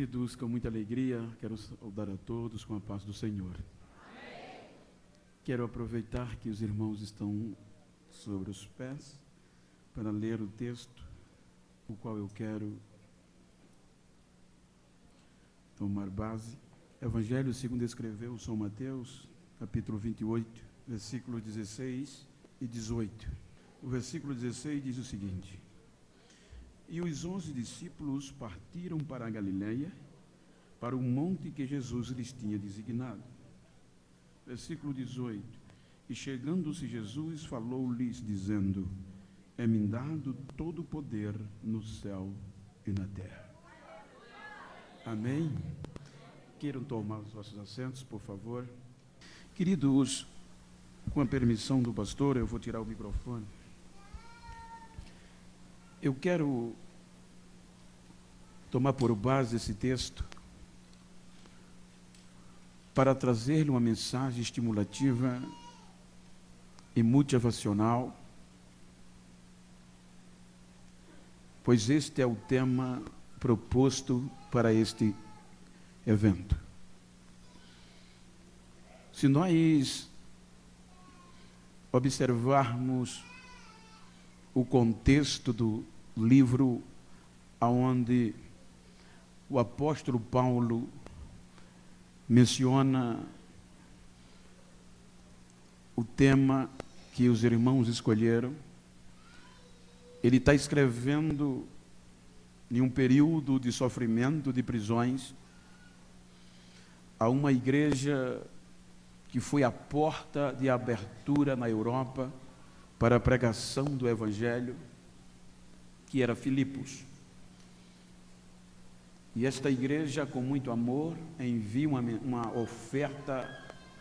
Queridos, com muita alegria, quero saudar a todos com a paz do Senhor. Amém. Quero aproveitar que os irmãos estão sobre os pés para ler o texto, o qual eu quero tomar base. Evangelho segundo escreveu São Mateus, capítulo 28, versículos 16 e 18. O versículo 16 diz o seguinte: E os 11 discípulos partiram para a Galileia, para o monte que Jesus lhes tinha designado. Versículo 18. E chegando-se Jesus, falou-lhes, dizendo: É-me dado todo o poder no céu e na terra. Amém? Queiram tomar os vossos assentos, por favor. Queridos, com a permissão do pastor, eu vou tirar o microfone. Eu quero tomar por base esse texto para trazer-lhe uma mensagem estimulativa e motivacional, pois este é o tema proposto para este evento. Se nós observarmos o contexto do livro onde o apóstolo Paulo menciona o tema que os irmãos escolheram, ele está escrevendo em um período de sofrimento, de prisões, a uma igreja que foi a porta de abertura na Europa para a pregação do Evangelho, que era Filipos. E esta igreja, com muito amor, envia uma oferta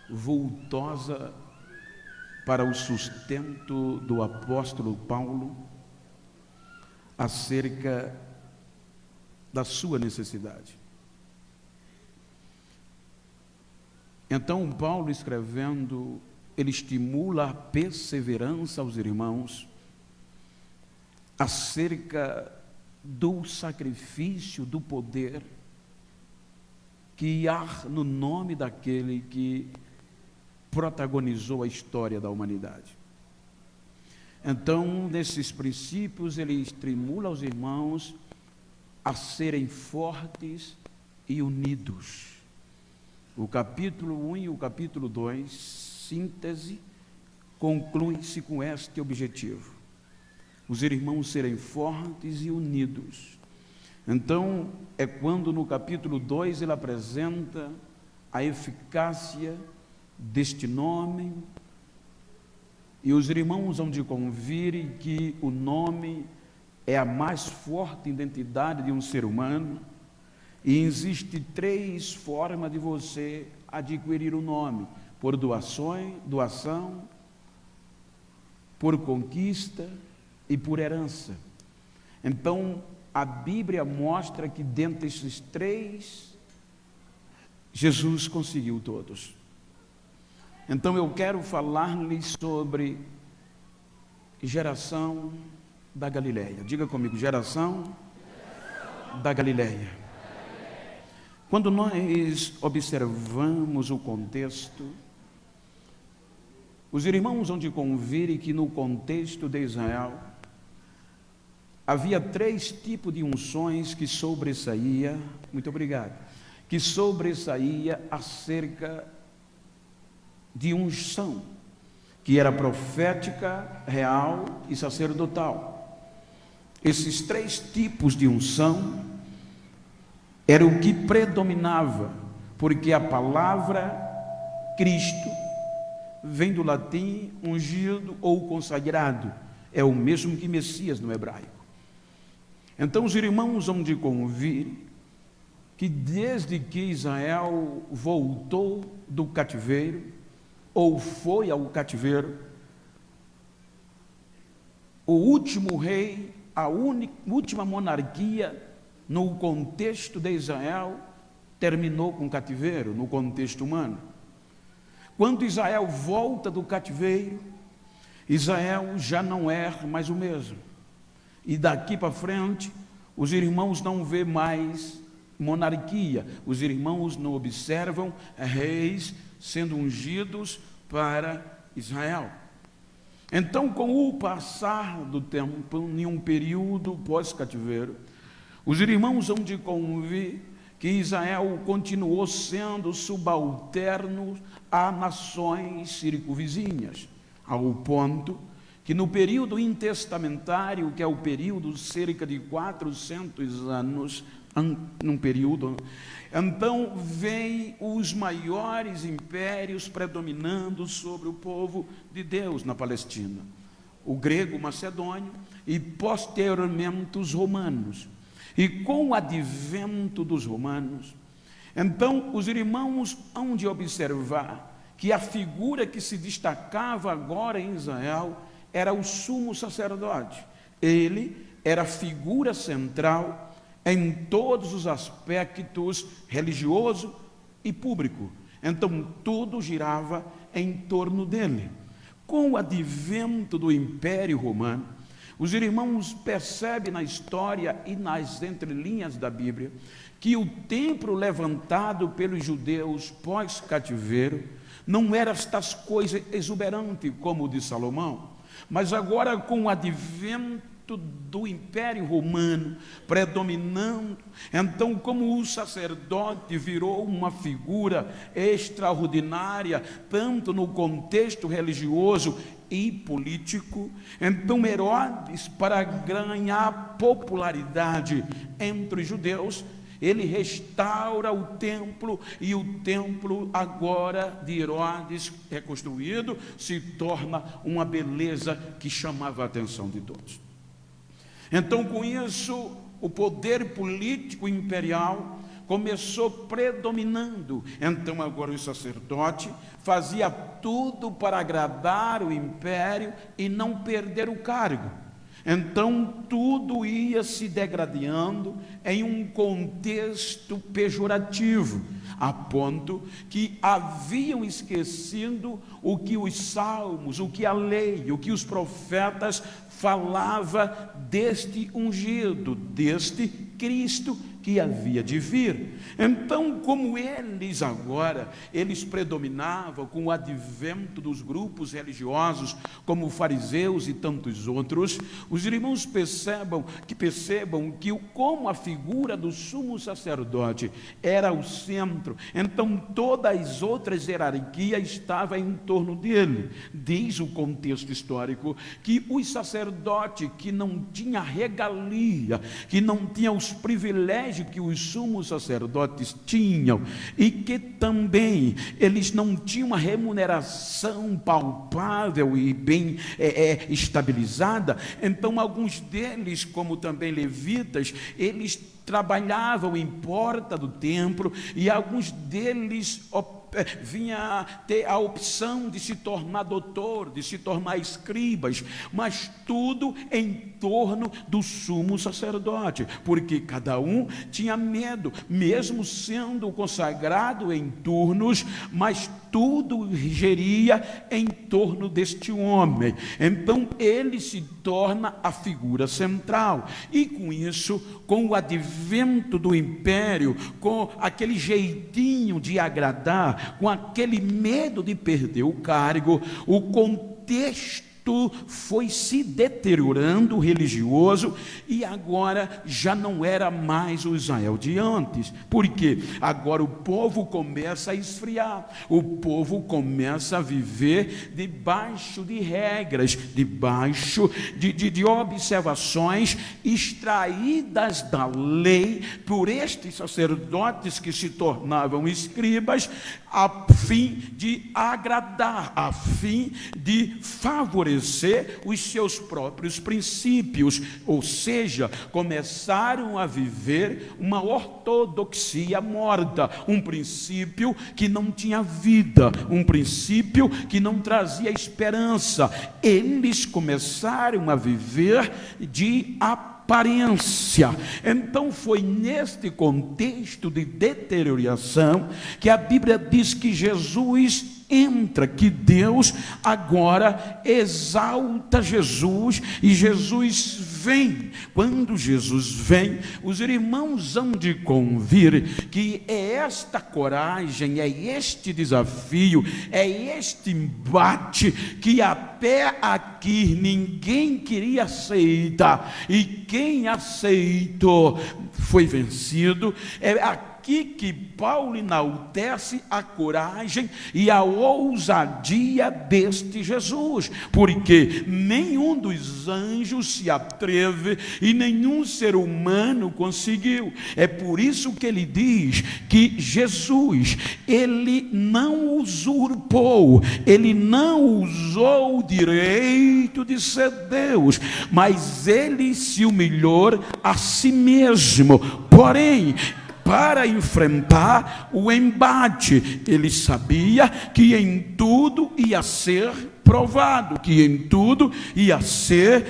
vultosa para o sustento do apóstolo Paulo acerca da sua necessidade. Então, Paulo, escrevendo, ele estimula a perseverança aos irmãos acerca do sacrifício, do poder que há no nome daquele que protagonizou a história da humanidade. Então, nesses princípios, ele estimula os irmãos a serem fortes e unidos. O capítulo 1 e o capítulo 2, síntese, conclui-se com este objetivo: os irmãos serem fortes e unidos. Então, é quando no capítulo 2 ele apresenta a eficácia deste nome, e os irmãos vão de convir que o nome é a mais forte identidade de um ser humano, e existe 3 formas de você adquirir o nome: por doação, por conquista e por herança. Então, a Bíblia mostra que dentre esses 3, Jesus conseguiu todos. Então, eu quero falar-lhes sobre geração da Galileia. Diga comigo, geração da Galileia. Quando nós observamos o contexto, os irmãos vão de convir que no contexto de Israel havia 3 tipos de unções que sobressaía, que sobressaía acerca de unção, que era profética, real e sacerdotal. Esses 3 tipos de unção era o que predominava, porque a palavra Cristo vem do latim ungido ou consagrado, é o mesmo que Messias no hebraico. Então os irmãos vão de convir que desde que Israel voltou do cativeiro, ou foi ao cativeiro, o último rei, a última monarquia no contexto de Israel terminou com o cativeiro, no contexto humano. Quando Israel volta do cativeiro, Israel já não é mais o mesmo. E daqui para frente, os irmãos não vê mais monarquia. Os irmãos não observam reis sendo ungidos para Israel. Então, com o passar do tempo, em um período pós-cativeiro, os irmãos hão de convir que Israel continuou sendo subalterno a nações circunvizinhas, ao ponto que no período intestamentário, que é o período cerca de 400 anos, num período, então vem os maiores impérios predominando sobre o povo de Deus na Palestina, o grego macedônio e posteriormente os romanos. E com o advento dos romanos, então os irmãos hão de observar que a figura que se destacava agora em Israel era o sumo sacerdote. Ele era a figura central em todos os aspectos religioso e público. Então tudo girava em torno dele. Com o advento do Império Romano, os irmãos percebem na história e nas entrelinhas da Bíblia que o templo levantado pelos judeus pós-cativeiro não era estas coisas exuberantes como o de Salomão, mas agora com o advento do Império Romano predominando, então como o sacerdote virou uma figura extraordinária, tanto no contexto religioso e político, então Herodes, para ganhar popularidade entre os judeus, ele restaura o templo, e o templo agora de Herodes reconstruído se torna uma beleza que chamava a atenção de todos. Então, com isso, o poder político imperial começou predominando. Então, agora o sacerdote fazia tudo para agradar o império e não perder o cargo. Então, tudo ia se degradando em um contexto pejorativo, a ponto que haviam esquecido o que os salmos, o que a lei, o que os profetas falava deste ungido, deste Cristo que havia de vir. Então, como eles predominavam com o advento dos grupos religiosos, como fariseus e tantos outros, os irmãos percebam que como a figura do sumo sacerdote era o centro, então todas as outras hierarquias estavam em torno dele. Diz o contexto histórico que os sacerdotes que não tinham regalia, que não tinham os privilégios que os sumos sacerdotes tinham, e que também eles não tinham uma remuneração palpável e bem estabilizada, então alguns deles, como também levitas, eles trabalhavam em porta do templo, e alguns deles vinha ter a opção de se tornar doutor, de se tornar escribas, mas tudo em torno do sumo sacerdote, porque cada um tinha medo, mesmo sendo consagrado em turnos, mas tudo geria em torno deste homem. Então ele se torna a figura central, e com isso, com o advento do império, com aquele jeitinho de agradar, com aquele medo de perder o cargo, o contexto foi se deteriorando religioso, e agora já não era mais o Israel de antes, porque agora o povo começa a esfriar, o povo começa a viver debaixo de regras, debaixo de observações extraídas da lei por estes sacerdotes que se tornavam escribas, a fim de agradar, a fim de favorecer os seus próprios princípios, ou seja, começaram a viver uma ortodoxia morta, um princípio que não tinha vida, um princípio que não trazia esperança. Eles começaram a viver de aparência. Então foi neste contexto de deterioração que a Bíblia diz que Jesus entra, que Deus agora exalta Jesus e Jesus vem. Quando Jesus vem, os irmãos hão de convir que é esta coragem, é este desafio, é este embate que até aqui ninguém queria aceitar, e quem aceitou foi vencido. É aqui que Paulo enaltece a coragem e a ousadia deste Jesus, porque nenhum dos anjos se atreve e nenhum ser humano conseguiu. É por isso que ele diz que Jesus, ele não usurpou, ele não usou o direito de ser Deus, mas ele se humilhou a si mesmo. Porém, para enfrentar o embate, ele sabia que em tudo ia ser provado, que em tudo ia ser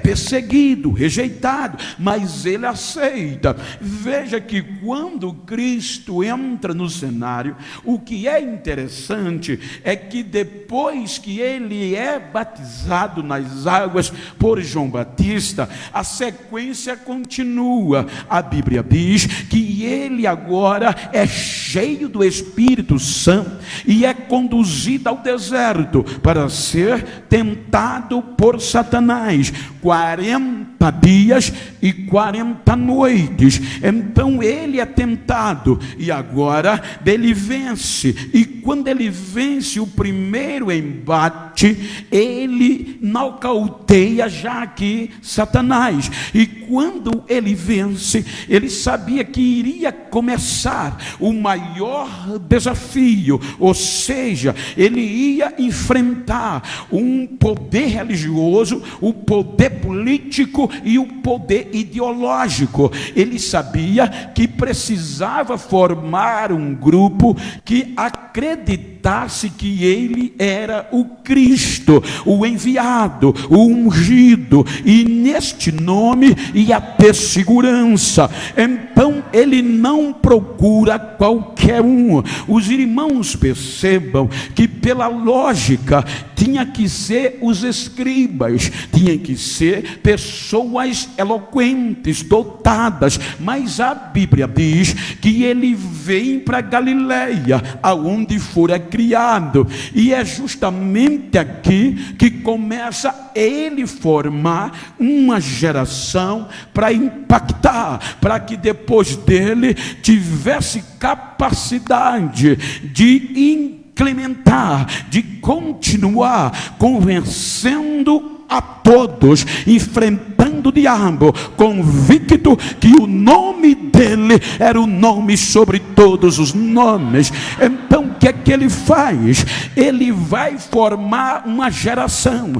perseguido, rejeitado, mas ele aceita. Veja que quando Cristo entra no cenário, o que é interessante é que depois que ele é batizado nas águas por João Batista, a sequência continua. A Bíblia diz que ele agora é cheio do Espírito Santo e é conduzido ao deserto para ser tentado por Satanás 40 dias e 40 noites. Então ele é tentado e agora ele vence, e quando ele vence o primeiro embate, ele nocauteia já aqui Satanás, e quando ele vence, ele sabia que iria começar o maior desafio, ou seja, ele ia enfrentar um poder religioso, o poder político e o poder ideológico. Ele sabia que precisava formar um grupo que acreditasse que ele era o Cristo, o enviado, o ungido, e neste nome ia ter segurança. Então ele não procura qualquer um. Os irmãos percebam que pela lógica tinha que ser os escribas, tinha que ser pessoas eloquentes, dotadas, mas a Bíblia diz que ele vem para Galileia, aonde fora criado, e é justamente aqui que começa ele formar uma geração para impactar, para que depois dele tivesse capacidade de implementar, de continuar convencendo a todos, enfrentando o diabo, convicto que o nome dele era o nome sobre todos os nomes. Então o que é que ele faz? Ele vai formar uma geração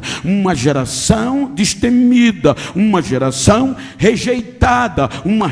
destemida, uma geração rejeitada, uma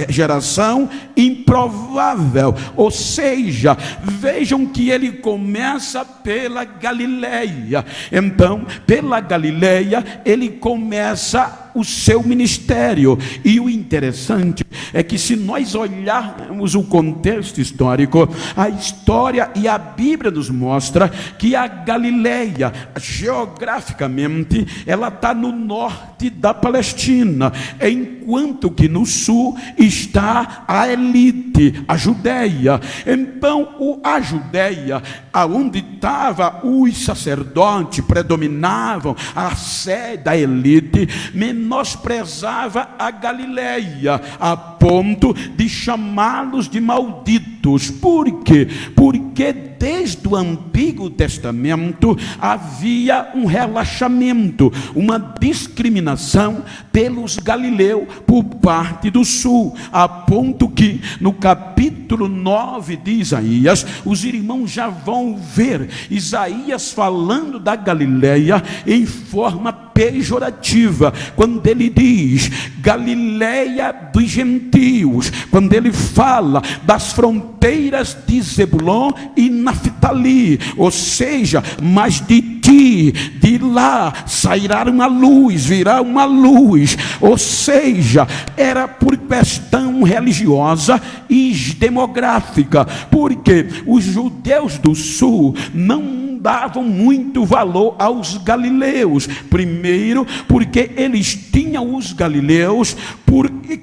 geração improvável. Ou seja, vejam que ele começa pela Galileia. Então, pela Galileia, ele começa o seu ministério. E o interessante é que, se nós olharmos o contexto histórico, a história e a Bíblia nos mostra que a Galileia, geograficamente, ela está no norte da Palestina, enquanto que no sul está a elite, a Judeia. Então a Judeia, aonde estava os sacerdotes, predominavam a sede da elite, menosprezava a Galileia, a ponto de chamá-los de malditos. Por quê? Porque desde o Antigo Testamento havia um relaxamento, uma discriminação pelos galileus por parte do sul, a ponto que no capítulo 9 de Isaías, os irmãos já vão ver Isaías falando da Galileia em forma pejorativa, quando ele diz Galileia dos gentios, quando ele fala das fronteiras de Zebulon e Naftali, ou seja, mas de ti, de lá sairá uma luz, virá uma luz. Ou seja, era por questão religiosa e demográfica, porque os judeus do sul não davam muito valor aos galileus. Primeiro, porque eles tinham os galileus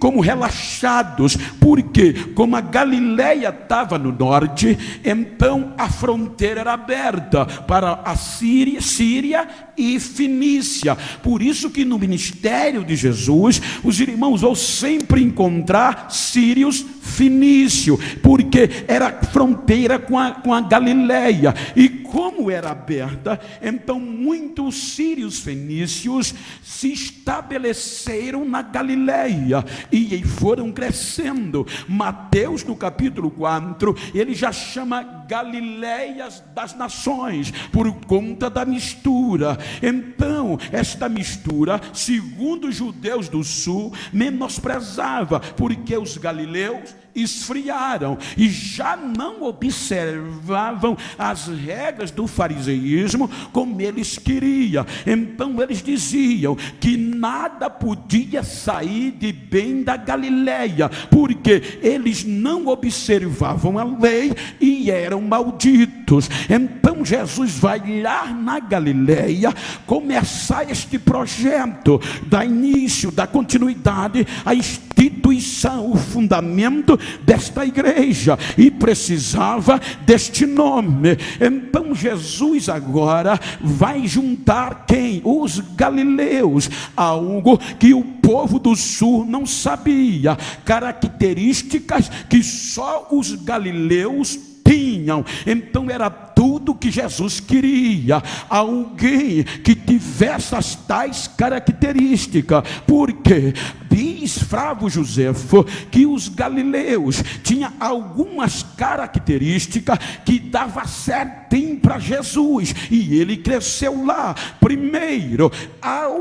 como relaxados, porque como a Galileia estava no norte, então a fronteira era aberta para a Síria e Fenícia. Por isso que no ministério de Jesus, os irmãos vão sempre encontrar sírios, fenício, porque era fronteira com a Galileia. E como era aberta, então muitos sírios fenícios se estabeleceram na Galileia e foram crescendo. Mateus, no capítulo 4, ele já chama Galileias das nações, por conta da mistura. Então, esta mistura, segundo os judeus do sul, menosprezava, porque os galileus esfriaram e já não observavam as regras do fariseísmo como eles queriam. Então eles diziam que nada podia sair de bem da Galileia, porque eles não observavam a lei e eram malditos. Então Jesus vai lá na Galileia começar este projeto, dar início, dar continuidade à instituição, o fundamento desta igreja, e precisava deste nome. Então Jesus agora vai juntar quem? Os galileus, algo que o povo do sul não sabia, características que só os galileus tinham. Então era tudo que Jesus queria, alguém que tivesse as tais características, porque diz Flávio Josefo que os galileus tinham algumas características que dava certinho para Jesus, e ele cresceu lá. Primeiro,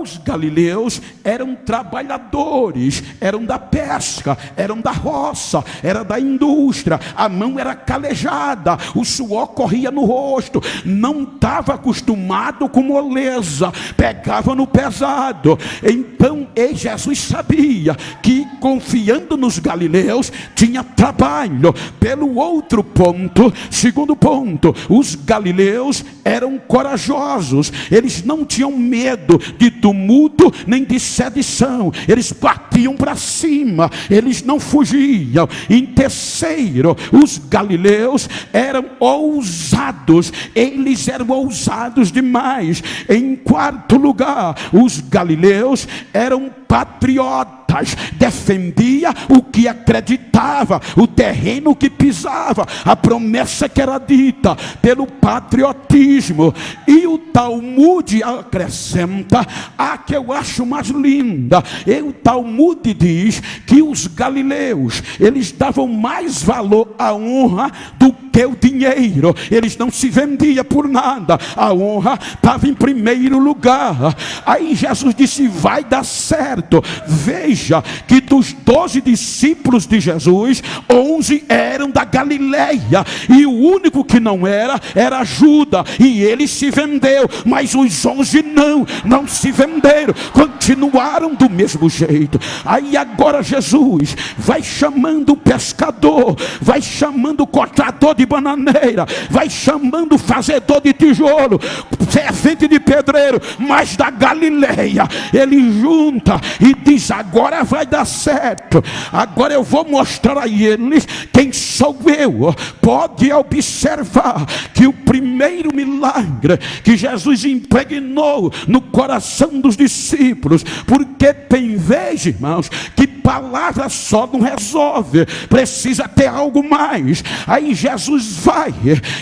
os galileus eram trabalhadores, eram da pesca, eram da roça, era da indústria, a mão era calejada, o suor corria no rosto, não estava acostumado com moleza, pegava no pesado. Então Jesus sabia que confiando nos galileus tinha trabalho. Pelo outro ponto, segundo ponto, os galileus eram corajosos, eles não tinham medo de tumulto nem de sedição, eles partiam para cima, eles não fugiam. Em terceiro, os galileus eram ousados, eles eram ousados demais. Em quarto lugar, os galileus eram patriotas, defendia o que acreditava, o terreno que pisava, a promessa que era dita pelo patriotismo. E o Talmud acrescenta a que eu acho mais linda. E o Talmud diz que os galileus, eles davam mais valor à honra do que o dinheiro. Eles não se vendiam por nada, a honra estava em primeiro lugar. Aí Jesus disse: vai dar certo. Veja que dos 12 discípulos de Jesus, 11 eram da Galileia, e o único que não era Judas, e ele se vendeu. Mas os 11 não se venderam, continuaram do mesmo jeito. Aí agora Jesus vai chamando o pescador, vai chamando o cortador de bananeira, vai chamando o fazedor de tijolo, servente de pedreiro, mas da Galileia. Ele junta e diz: agora vai dar certo, agora eu vou mostrar a eles quem sou eu. Pode observar que o primeiro milagre que Jesus impregnou no coração dos discípulos, porque tem vez, irmãos, que palavra só não resolve, precisa ter algo mais. Aí Jesus vai,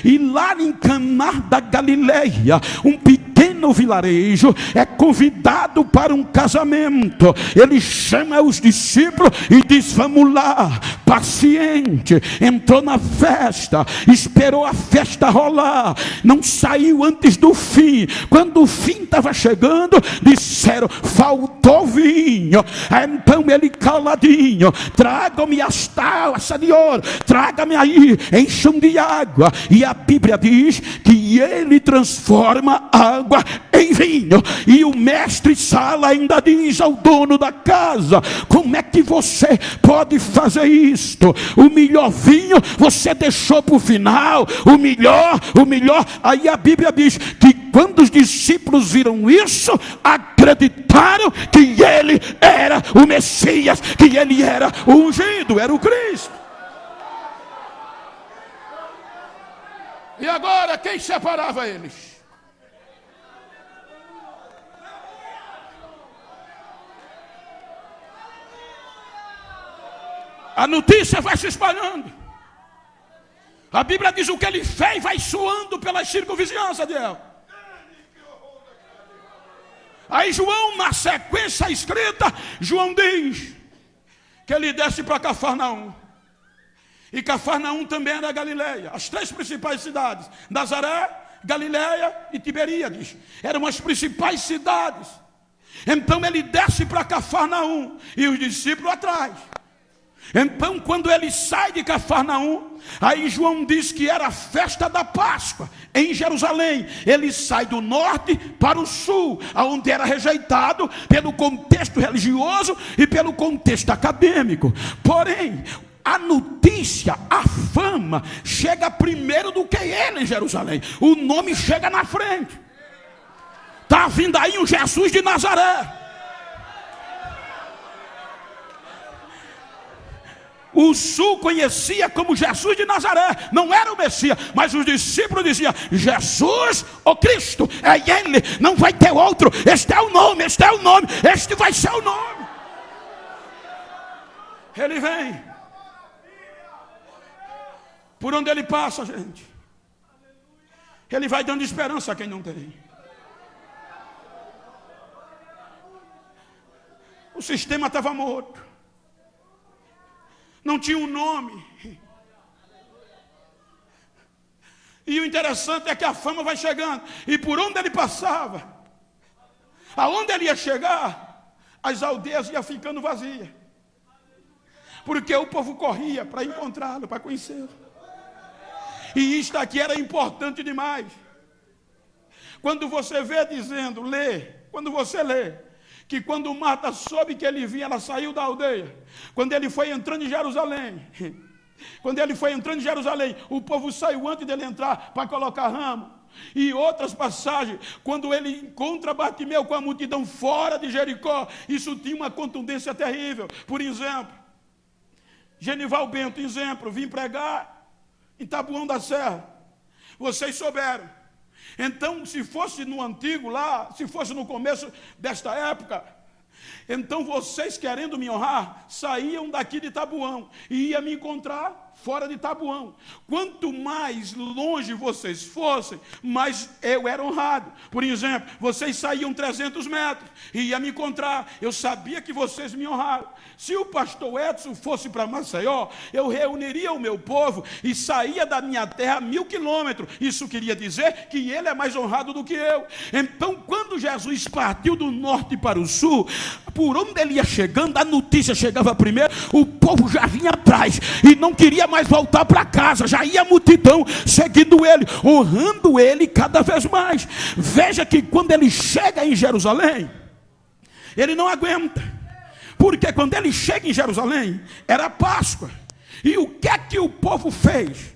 e lá em Caná da Galileia, um pequeno pequeno vilarejo é convidado para um casamento. Ele chama os discípulos e diz: vamos lá. Paciente, entrou na festa, esperou a festa rolar, não saiu antes do fim. Quando o fim estava chegando, disseram: faltou vinho. Então ele caladinho: tragam-me as taças de ouro, traga-me aí, encham de água. E a Bíblia diz que ele transforma água em vinho. E o mestre Sala ainda diz ao dono da casa: como é que você pode fazer isto? O melhor vinho você deixou para o final, o melhor. Aí a Bíblia diz que quando os discípulos viram isso, acreditaram que ele era o Messias, que ele era o ungido, era o Cristo. E agora quem separava eles? A notícia vai se espalhando. A Bíblia diz: o que ele fez vai soando pela circunvizinhança de El. Aí João, na sequência escrita, João diz que ele desce para Cafarnaum. E Cafarnaum também era Galileia. As três principais cidades: Nazaré, Galileia e Tiberíades. Eram as principais cidades. Então ele desce para Cafarnaum e os discípulos atrás. Então quando ele sai de Cafarnaum, aí João diz que era a festa da Páscoa em Jerusalém. Ele sai do norte para o sul, onde era rejeitado pelo contexto religioso e pelo contexto acadêmico. Porém, a notícia, a fama chega primeiro do que ele em Jerusalém. O nome chega na frente. Está vindo aí um Jesus de Nazaré. O sul conhecia como Jesus de Nazaré, não era o Messias, mas os discípulos diziam: Jesus, o Cristo, é ele, não vai ter outro, este é o nome, este vai ser o nome. Ele vem. Por onde ele passa, gente, ele vai dando esperança a quem não tem. O sistema estava morto. Não tinha um nome. E o interessante é que a fama vai chegando. E por onde ele passava, aonde ele ia chegar, as aldeias iam ficando vazias. Porque o povo corria para encontrá-lo, para conhecê-lo. E isto aqui era importante demais. Quando você vê dizendo, quando você lê, que quando Marta soube que ele vinha, ela saiu da aldeia. Quando ele foi entrando em Jerusalém, o povo saiu antes dele entrar para colocar ramo. E outras passagens, quando ele encontra Bartimeu com a multidão fora de Jericó, isso tinha uma contundência terrível. Por exemplo, Genival Bento, vim pregar em Taboão da Serra. Vocês souberam. Então, se fosse no antigo lá, se fosse no começo desta época, então vocês, querendo me honrar, saíam daqui de Taboão e iam me encontrar fora de Taboão. Quanto mais longe vocês fossem, mais eu era honrado. Por exemplo, vocês saíam 300 metros e iam me encontrar. Eu sabia que vocês me honraram. Se o pastor Edson fosse para Maceió, eu reuniria o meu povo e saía da minha terra 1000 quilômetros. Isso queria dizer que ele é mais honrado do que eu. Então, quando Jesus partiu do norte para o sul, por onde ele ia chegando, a notícia chegava primeiro, o povo já vinha atrás e não queria mais voltar para casa, já ia a multidão seguindo ele, honrando ele cada vez mais. Veja que quando ele chega em Jerusalém, ele não aguenta, porque quando ele chega em Jerusalém, era Páscoa. E o que é que o povo fez?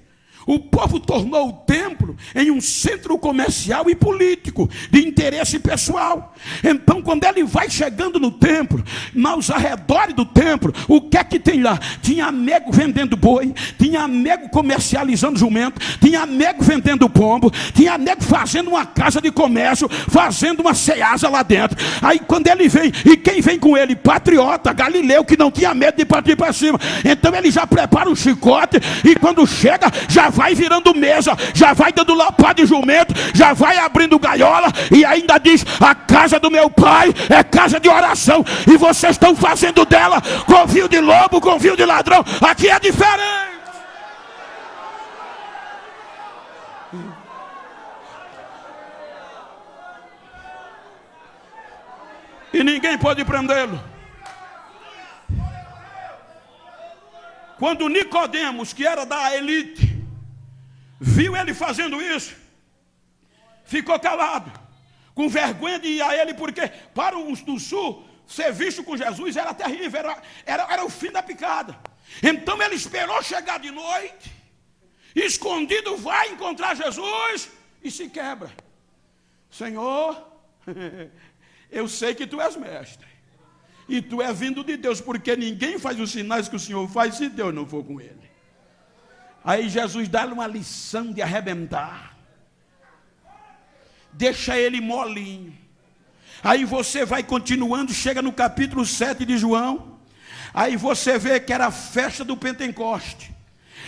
O povo tornou o templo em um centro comercial e político, de interesse pessoal. Então, quando ele vai chegando no templo, nos arredores do templo, o que é que tem lá? Tinha nego vendendo boi, tinha nego comercializando jumento, tinha nego vendendo pombo, tinha nego fazendo uma casa de comércio, fazendo uma ceasa lá dentro. Aí quando ele vem, e quem vem com ele? Patriota, Galileu, que não tinha medo de partir para cima. Então ele já prepara um chicote, e quando chega, já vai virando mesa, já vai dando lapada de jumento, já vai abrindo gaiola, e ainda diz: a casa do meu pai é casa de oração, e vocês estão fazendo dela covil de lobo, covil de ladrão. Aqui é diferente. E ninguém pode prendê-lo. Quando Nicodemos, que era da elite, viu ele fazendo isso, ficou calado, com vergonha de ir a ele, porque para os do sul, ser visto com Jesus era terrível, era o fim da picada. Então ele esperou chegar de noite, escondido, vai encontrar Jesus e se quebra. Senhor, eu sei que tu és mestre, e tu é vindo de Deus, porque ninguém faz os sinais que o Senhor faz se Deus não for com ele. Aí Jesus dá-lhe uma lição de arrebentar, deixa ele molinho. Aí você vai continuando, chega no capítulo 7 de João, aí você vê que era a festa do Pentecoste.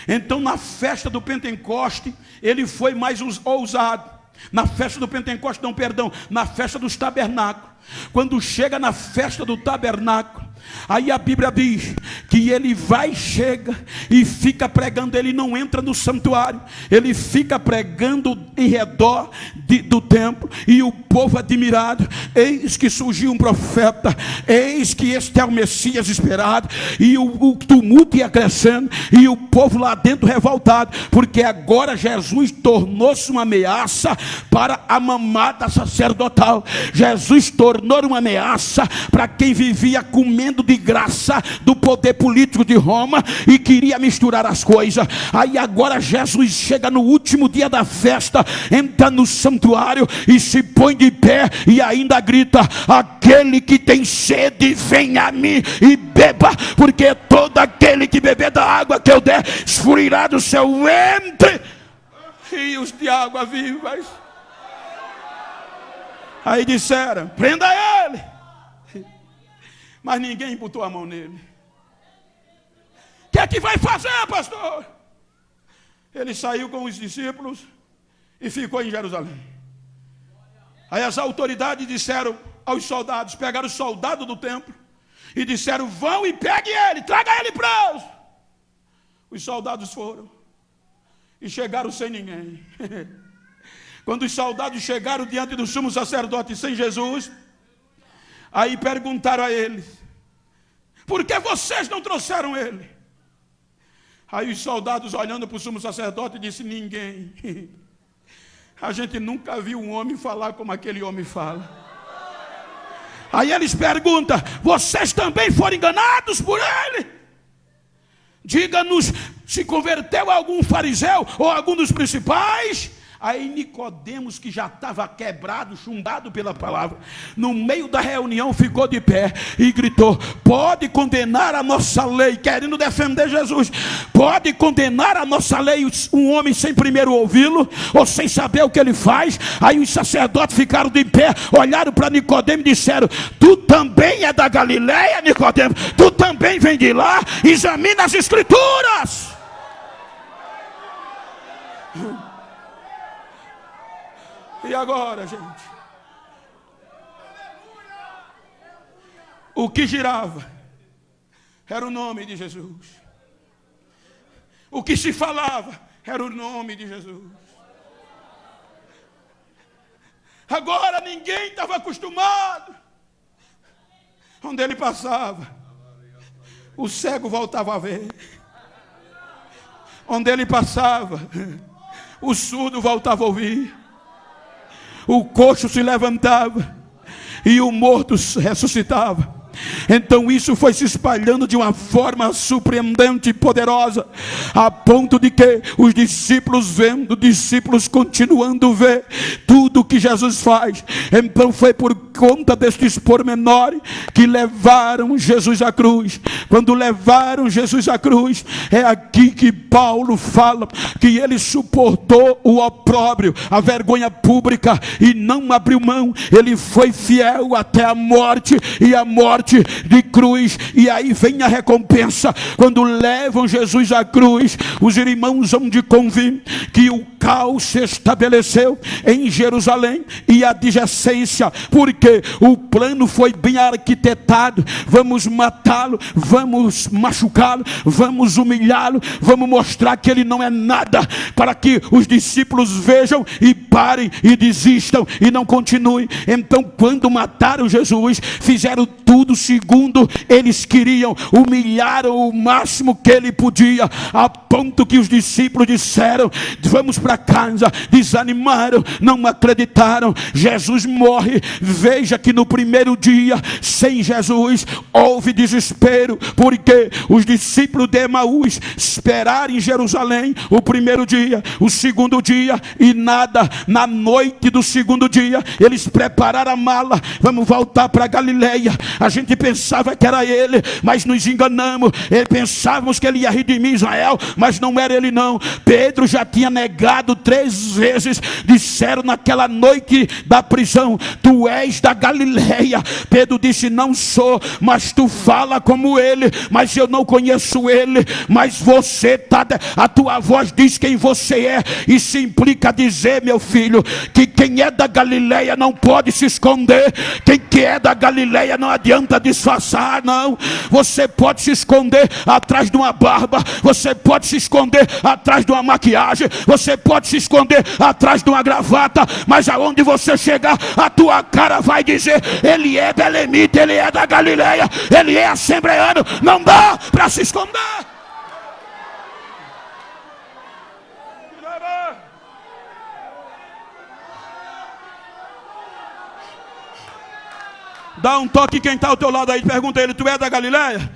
Então na festa do Pentecoste ele foi mais ousado. Na festa do Pentecoste, não, perdão, na festa dos tabernáculos. Quando chega na festa do tabernáculo, aí a Bíblia diz que ele vai, chega e fica pregando. Ele não entra no santuário, ele fica pregando em redor do templo, e o povo admirado: eis que surgiu um profeta, eis que este é o Messias esperado. E o tumulto ia crescendo, e o povo lá dentro revoltado, porque agora Jesus tornou-se uma ameaça para a mamada sacerdotal. Jesus tornou uma ameaça para quem vivia comendo de graça do poder político de Roma e queria misturar as coisas. Aí agora Jesus chega no último dia da festa, entra no santuário e se põe de pé e ainda grita: aquele que tem sede, vem a mim e beba, porque todo aquele que beber da água que eu der esfluirá do seu ventre rios de água vivas. Aí disseram: prenda ele. Mas ninguém botou a mão nele. O que é que vai fazer, pastor? Ele saiu com os discípulos e ficou em Jerusalém. Aí as autoridades disseram aos soldados, pegaram o soldado do templo e disseram: vão e pegue ele, traga ele preso. Os soldados foram e chegaram sem ninguém. Quando os soldados chegaram diante do sumo sacerdote sem Jesus, aí perguntaram a eles: por que vocês não trouxeram ele? Aí os soldados, olhando para o sumo sacerdote, disse: ninguém. A gente nunca viu um homem falar como aquele homem fala. Aí eles perguntam: vocês também foram enganados por ele? Diga-nos se converteu algum fariseu ou algum dos principais. Aí Nicodemos, que já estava quebrado, chumbado pela palavra, no meio da reunião ficou de pé e gritou: pode condenar a nossa lei, querendo defender Jesus, pode condenar a nossa lei um homem sem primeiro ouvi-lo, ou sem saber o que ele faz? Aí os sacerdotes ficaram de pé, olharam para Nicodemos e disseram: tu também é da Galileia, Nicodemos? Tu também vem de lá? Examina as escrituras. E agora, gente, o que girava era o nome de Jesus. O que se falava era o nome de Jesus. Agora ninguém estava acostumado. Onde ele passava, o cego voltava a ver. Onde ele passava, o surdo voltava a ouvir. O coxo se levantava e o morto ressuscitava. Então isso foi se espalhando de uma forma surpreendente e poderosa, a ponto de que os discípulos vendo, discípulos continuando a ver tudo o que Jesus faz. Então foi por conta destes pormenores que levaram Jesus à cruz. Quando levaram Jesus à cruz, é aqui que Paulo fala que ele suportou o opróbrio, a vergonha pública, e não abriu mão. Ele foi fiel até a morte, e a morte morte de cruz. E aí vem a recompensa. Quando levam Jesus à cruz, os irmãos hão de convir que o caos se estabeleceu em Jerusalém e a adjacência, porque o plano foi bem arquitetado. Vamos matá-lo, vamos machucá-lo, vamos humilhá-lo, vamos mostrar que ele não é nada, para que os discípulos vejam e parem e desistam e não continuem. Então, quando mataram Jesus, fizeram tudo segundo eles queriam, humilharam o máximo que ele podia, a ponto que os discípulos disseram: vamos para casa. Desanimaram, não acreditaram. Jesus morre. Veja que no primeiro dia sem Jesus houve desespero, porque os discípulos de Emaús esperaram em Jerusalém o primeiro dia, o segundo dia e nada. Na noite do segundo dia eles prepararam a mala: vamos voltar para Galileia. A gente pensava que era ele, mas nos enganamos. Pensávamos que ele ia redimir Israel, mas não era ele não. Pedro já tinha negado 3 vezes. Disseram naquela noite da prisão: tu és da Galileia. Pedro disse: não sou, mas tu fala como ele, mas eu não conheço ele. Mas você a tua voz diz quem você é. Isso implica dizer, meu filho, que quem é da Galileia não pode se esconder. Quem que é da Galileia não adianta disfarçar, não. Você pode se esconder atrás de uma barba, você pode se esconder atrás de uma maquiagem, você pode se esconder atrás de uma gravata, mas aonde você chegar, a tua cara vai dizer: ele é belemita, ele é da Galileia, ele é assembleano. Não dá para se esconder. Dá um toque quem está ao teu lado aí, pergunta a ele: tu é da Galileia?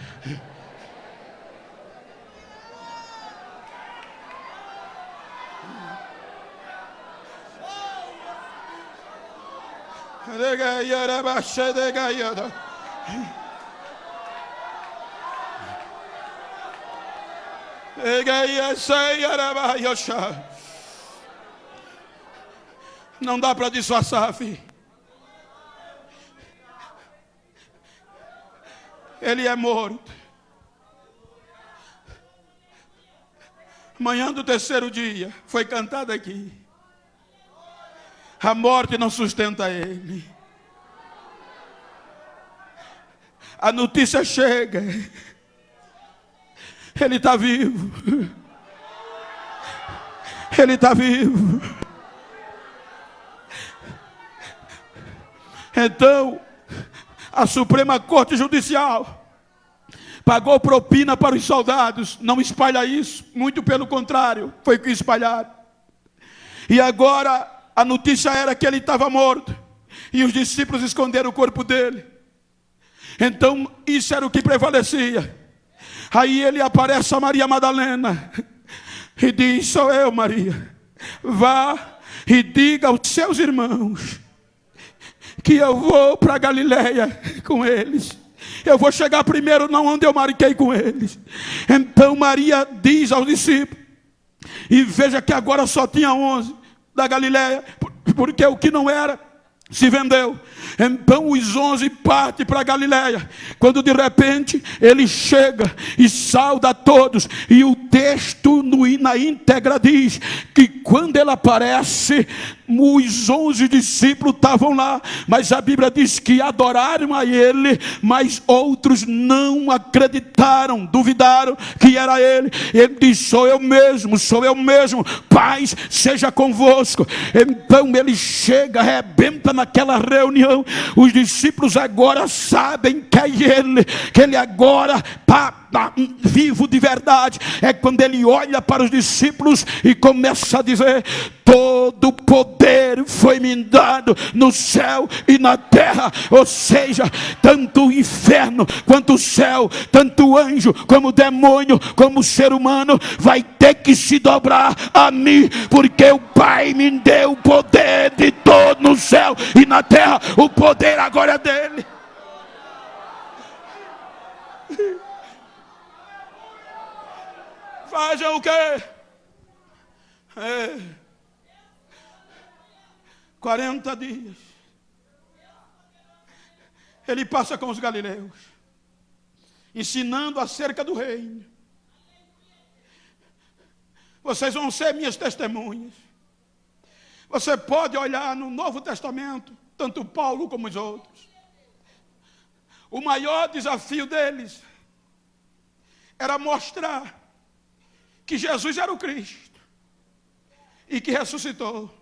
Não dá para disfarçar, filho. Ele é morto. Manhã do terceiro dia, foi cantado aqui: a morte não sustenta ele. A notícia chega: ele está vivo. Ele está vivo. Então, a Suprema Corte Judicial pagou propina para os soldados. Não espalha isso, muito pelo contrário, foi o que espalharam. E agora a notícia era que ele estava morto, e os discípulos esconderam o corpo dele. Então isso era o que prevalecia. Aí ele aparece a Maria Madalena e diz: sou eu, Maria. Vá e diga aos seus irmãos que eu vou para Galileia com eles. Eu vou chegar primeiro não onde eu marquei com eles. Então Maria diz aos discípulos, e veja que agora só tinha 11 da Galileia, porque o que não era se vendeu. Então os 11 partem para Galileia. Quando de repente ele chega e sauda a todos, e o texto na íntegra diz que quando ele aparece, os 11 discípulos estavam lá, mas a Bíblia diz que adoraram a ele, mas outros não acreditaram, duvidaram que era ele. Ele diz: sou eu mesmo, paz seja convosco. Então ele chega, arrebenta naquela reunião. Os discípulos agora sabem que é ele, que ele agora está vivo de verdade. É quando ele olha para os discípulos e começa a dizer: todo poder foi me dado no céu e na terra. Ou seja, tanto o inferno quanto o céu, tanto o anjo como o demônio, como o ser humano, vai ter que se dobrar a mim, porque o Pai me deu o poder de todo no céu e na terra. O poder agora é dele. Fazem o quê? 40 dias. ele passa com os galileus, ensinando acerca do reino. Vocês vão ser minhas testemunhas. Você pode olhar no Novo Testamento, tanto Paulo como os outros. O maior desafio deles era mostrar que Jesus era o Cristo e que ressuscitou.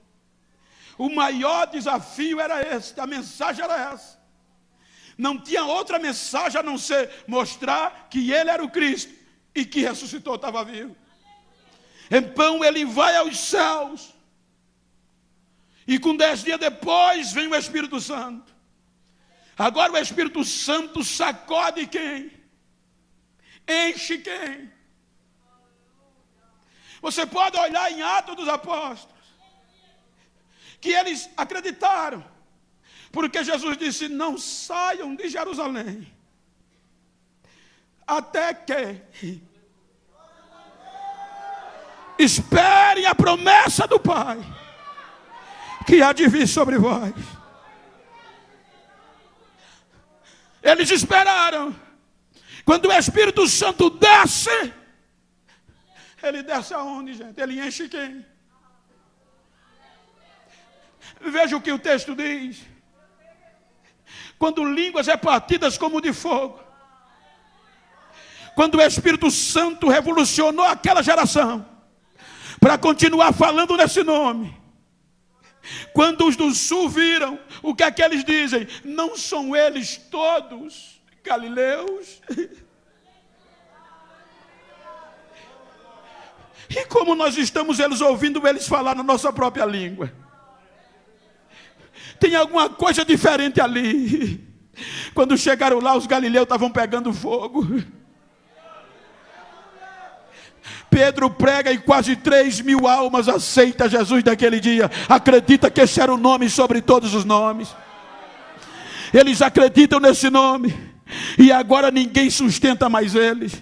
O maior desafio era esse, a mensagem era essa. Não tinha outra mensagem a não ser mostrar que ele era o Cristo e que ressuscitou, estava vivo. Então ele vai aos céus. E com 10 dias depois vem o Espírito Santo. Agora o Espírito Santo sacode quem? Enche quem? Você pode olhar em Atos dos Apóstolos, que eles acreditaram, porque Jesus disse: não saiam de Jerusalém, até que esperem a promessa do Pai, que há de vir sobre vós. Eles esperaram. Quando o Espírito Santo desce, ele desce aonde, gente? Ele enche quem? Veja o que o texto diz. Quando línguas repartidas como de fogo. Quando o Espírito Santo revolucionou aquela geração, para continuar falando nesse nome. Quando os do sul viram, o que é que eles dizem? Não são eles todos galileus? E como nós estamos ouvindo eles falar na nossa própria língua? Tem alguma coisa diferente ali. Quando chegaram lá, os galileus estavam pegando fogo. Pedro prega e quase 3.000 almas aceitam Jesus naquele dia. Acredita que esse era o nome sobre todos os nomes. Eles acreditam nesse nome. E agora ninguém sustenta mais eles.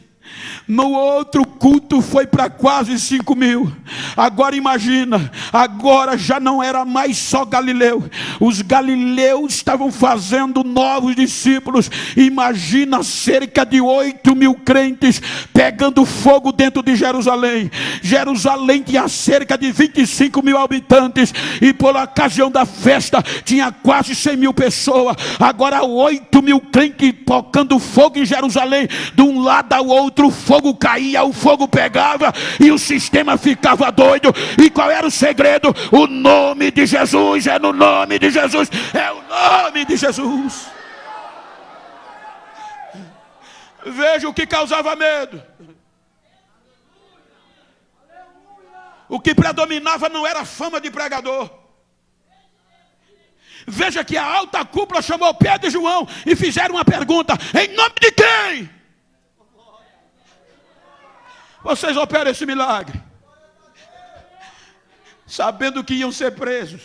No outro culto foi para quase 5.000. Agora imagina, agora já não era mais só Galileu. Os galileus estavam fazendo novos discípulos. Imagina cerca de 8.000 crentes pegando fogo dentro de Jerusalém. Jerusalém tinha cerca de 25.000 habitantes. E por ocasião da festa tinha quase 100.000 pessoas. Agora 8.000 crentes tocando fogo em Jerusalém. De um lado ao outro o fogo caía, o fogo pegava e o sistema ficava doido. E qual era o segredo? O nome de Jesus. É no nome de Jesus. É o nome de Jesus. Veja o que causava medo. O que predominava não era a fama de pregador. Veja que a alta cúpula chamou Pedro e João e fizeram uma pergunta: em nome de quem vocês operam esse milagre? Sabendo que iam ser presos,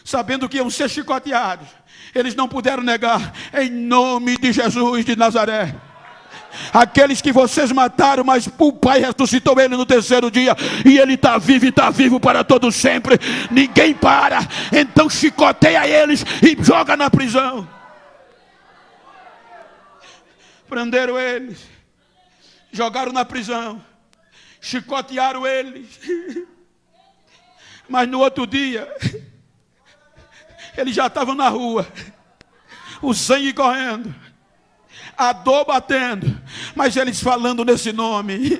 sabendo que iam ser chicoteados, eles não puderam negar: em nome de Jesus de Nazaré. Aqueles que vocês mataram, mas o Pai ressuscitou ele no terceiro dia, e ele está vivo e está vivo para todo sempre. Ninguém para. Então chicoteia eles e joga na prisão. Prenderam eles, jogaram na prisão, chicotearam eles. Mas no outro dia eles já estavam na rua, o sangue correndo, a dor batendo, mas eles falando nesse nome.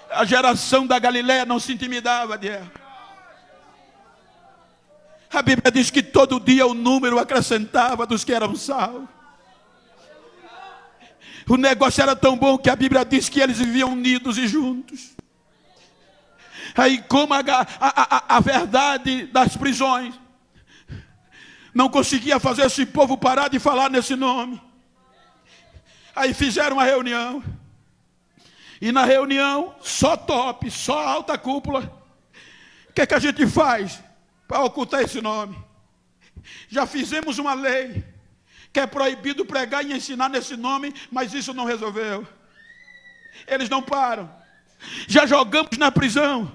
A geração da Galileia não se intimidava de ela. A Bíblia diz que todo dia o número acrescentava dos que eram salvos. O negócio era tão bom que a Bíblia diz que eles viviam unidos e juntos. Aí, como a verdade das prisões não conseguia fazer esse povo parar de falar nesse nome, aí fizeram uma reunião. E na reunião, só top, só alta cúpula. O que é que a gente faz para ocultar esse nome? Já fizemos uma lei que é proibido pregar e ensinar nesse nome, mas isso não resolveu. Eles não param. Já jogamos na prisão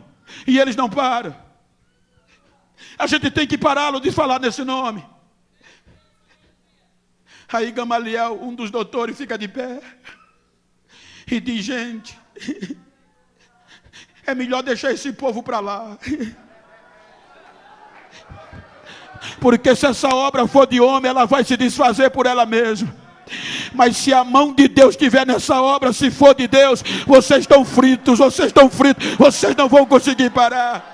e eles não param. A gente tem que pará-lo de falar nesse nome. Aí Gamaliel, um dos doutores, fica de pé e diz: gente, é melhor deixar esse povo para lá. Porque se essa obra for de homem, ela vai se desfazer por ela mesma. Mas se a mão de Deus estiver nessa obra, se for de Deus, vocês estão fritos, vocês não vão conseguir parar.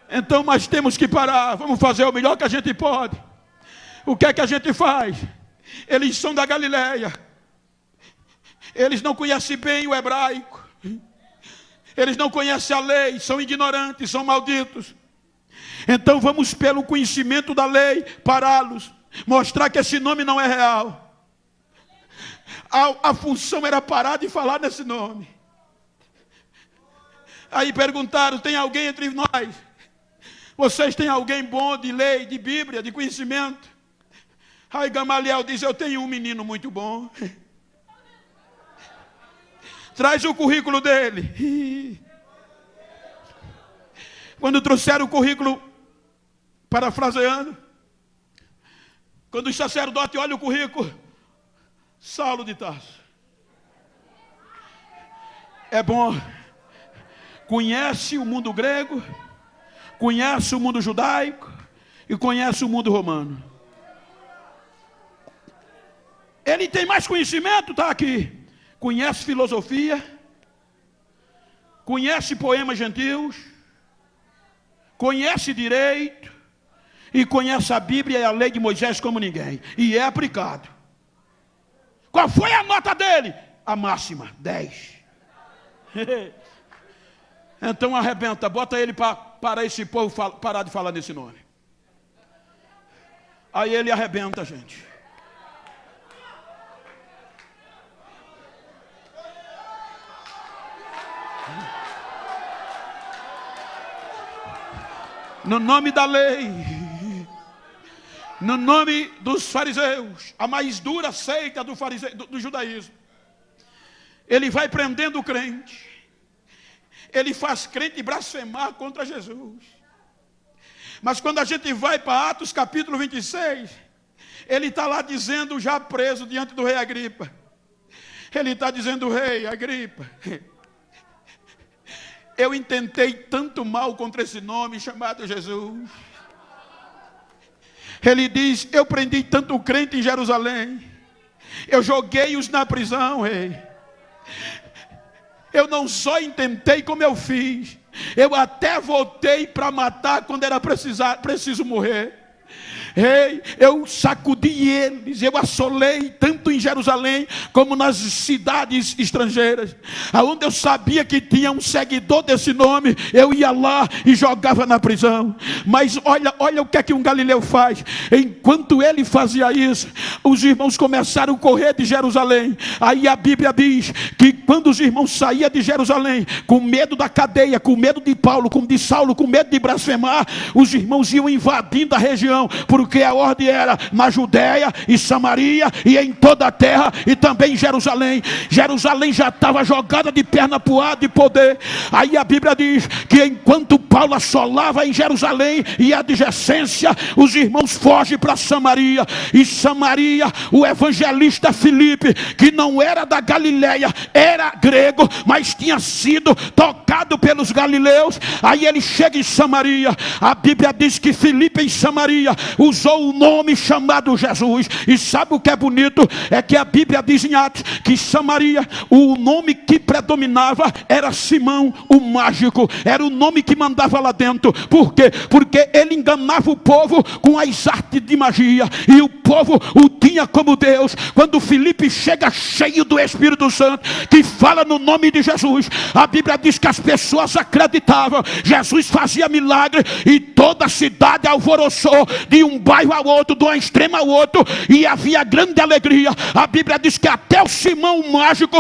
Então nós temos que parar, vamos fazer o melhor que a gente pode. O que é que a gente faz? Eles são da Galileia, eles não conhecem bem o hebraico, eles não conhecem a lei, são ignorantes, são malditos. Então vamos pelo conhecimento da lei pará-los, mostrar que esse nome não é real. A função era parar de falar nesse nome. Aí perguntaram: tem alguém entre nós? Vocês têm alguém bom de lei, de Bíblia, de conhecimento? Aí Gamaliel diz: eu tenho um menino muito bom. Traz o currículo dele. Quando trouxeram o currículo, parafraseando, quando o sacerdote olha o currículo, Saulo de Tarso. É bom. Conhece o mundo grego, conhece o mundo judaico e conhece o mundo romano. Ele tem mais conhecimento, está aqui. Conhece filosofia, conhece poemas gentios, conhece direito e conhece a Bíblia e a lei de Moisés como ninguém. E é aplicado. Qual foi a nota dele? A máxima, 10. Então arrebenta, bota ele para esse povo parar de falar nesse nome. Aí ele arrebenta, gente. No nome da lei, no nome dos fariseus, a mais dura seita do judaísmo, ele vai prendendo o crente. Ele faz crente blasfemar contra Jesus. Mas quando a gente vai para Atos capítulo 26, ele está lá dizendo, já preso diante do rei Agripa. Ele está dizendo: rei Agripa, eu intentei tanto mal contra esse nome chamado Jesus. Ele diz: eu prendi tanto crente em Jerusalém, eu joguei-os na prisão, rei. Eu não só intentei, como eu fiz. Eu até voltei para matar quando era preciso morrer. Ei, eu sacudi eles, eu assolei tanto em Jerusalém como nas cidades estrangeiras, aonde eu sabia que tinha um seguidor desse nome, eu ia lá e jogava na prisão. Mas olha o que é que um galileu faz. Enquanto ele fazia isso, os irmãos começaram a correr de Jerusalém. Aí a Bíblia diz que quando os irmãos saíam de Jerusalém, com medo da cadeia, com medo de Paulo, com de Saulo, com medo de blasfemar, os irmãos iam invadindo a região, porque a ordem era na Judéia e Samaria e em toda a terra e também em Jerusalém. Jerusalém já estava jogada de perna para o ar de poder. Aí a Bíblia diz que enquanto Paulo assolava em Jerusalém e a adjacência, os irmãos fogem para Samaria. E Samaria, o evangelista Filipe, que não era da Galileia, era grego, mas tinha sido tocado pelos galileus. Aí ele chega em Samaria. A Bíblia diz que Filipe em Samaria usou o nome chamado Jesus. E sabe o que é bonito? É que a Bíblia diz em Atos que Samaria, o nome que predominava era Simão o mágico. Era o nome que mandava lá dentro. Por quê? Porque ele enganava o povo com as artes de magia, e o povo o tinha como Deus. Quando Filipe chega cheio do Espírito Santo, que fala no nome de Jesus, a Bíblia diz que as pessoas acreditavam. Jesus fazia milagre e toda a cidade alvoroçou, de um bairro ao outro, de um extremo ao outro, e havia grande alegria. A Bíblia diz que até o Simão o mágico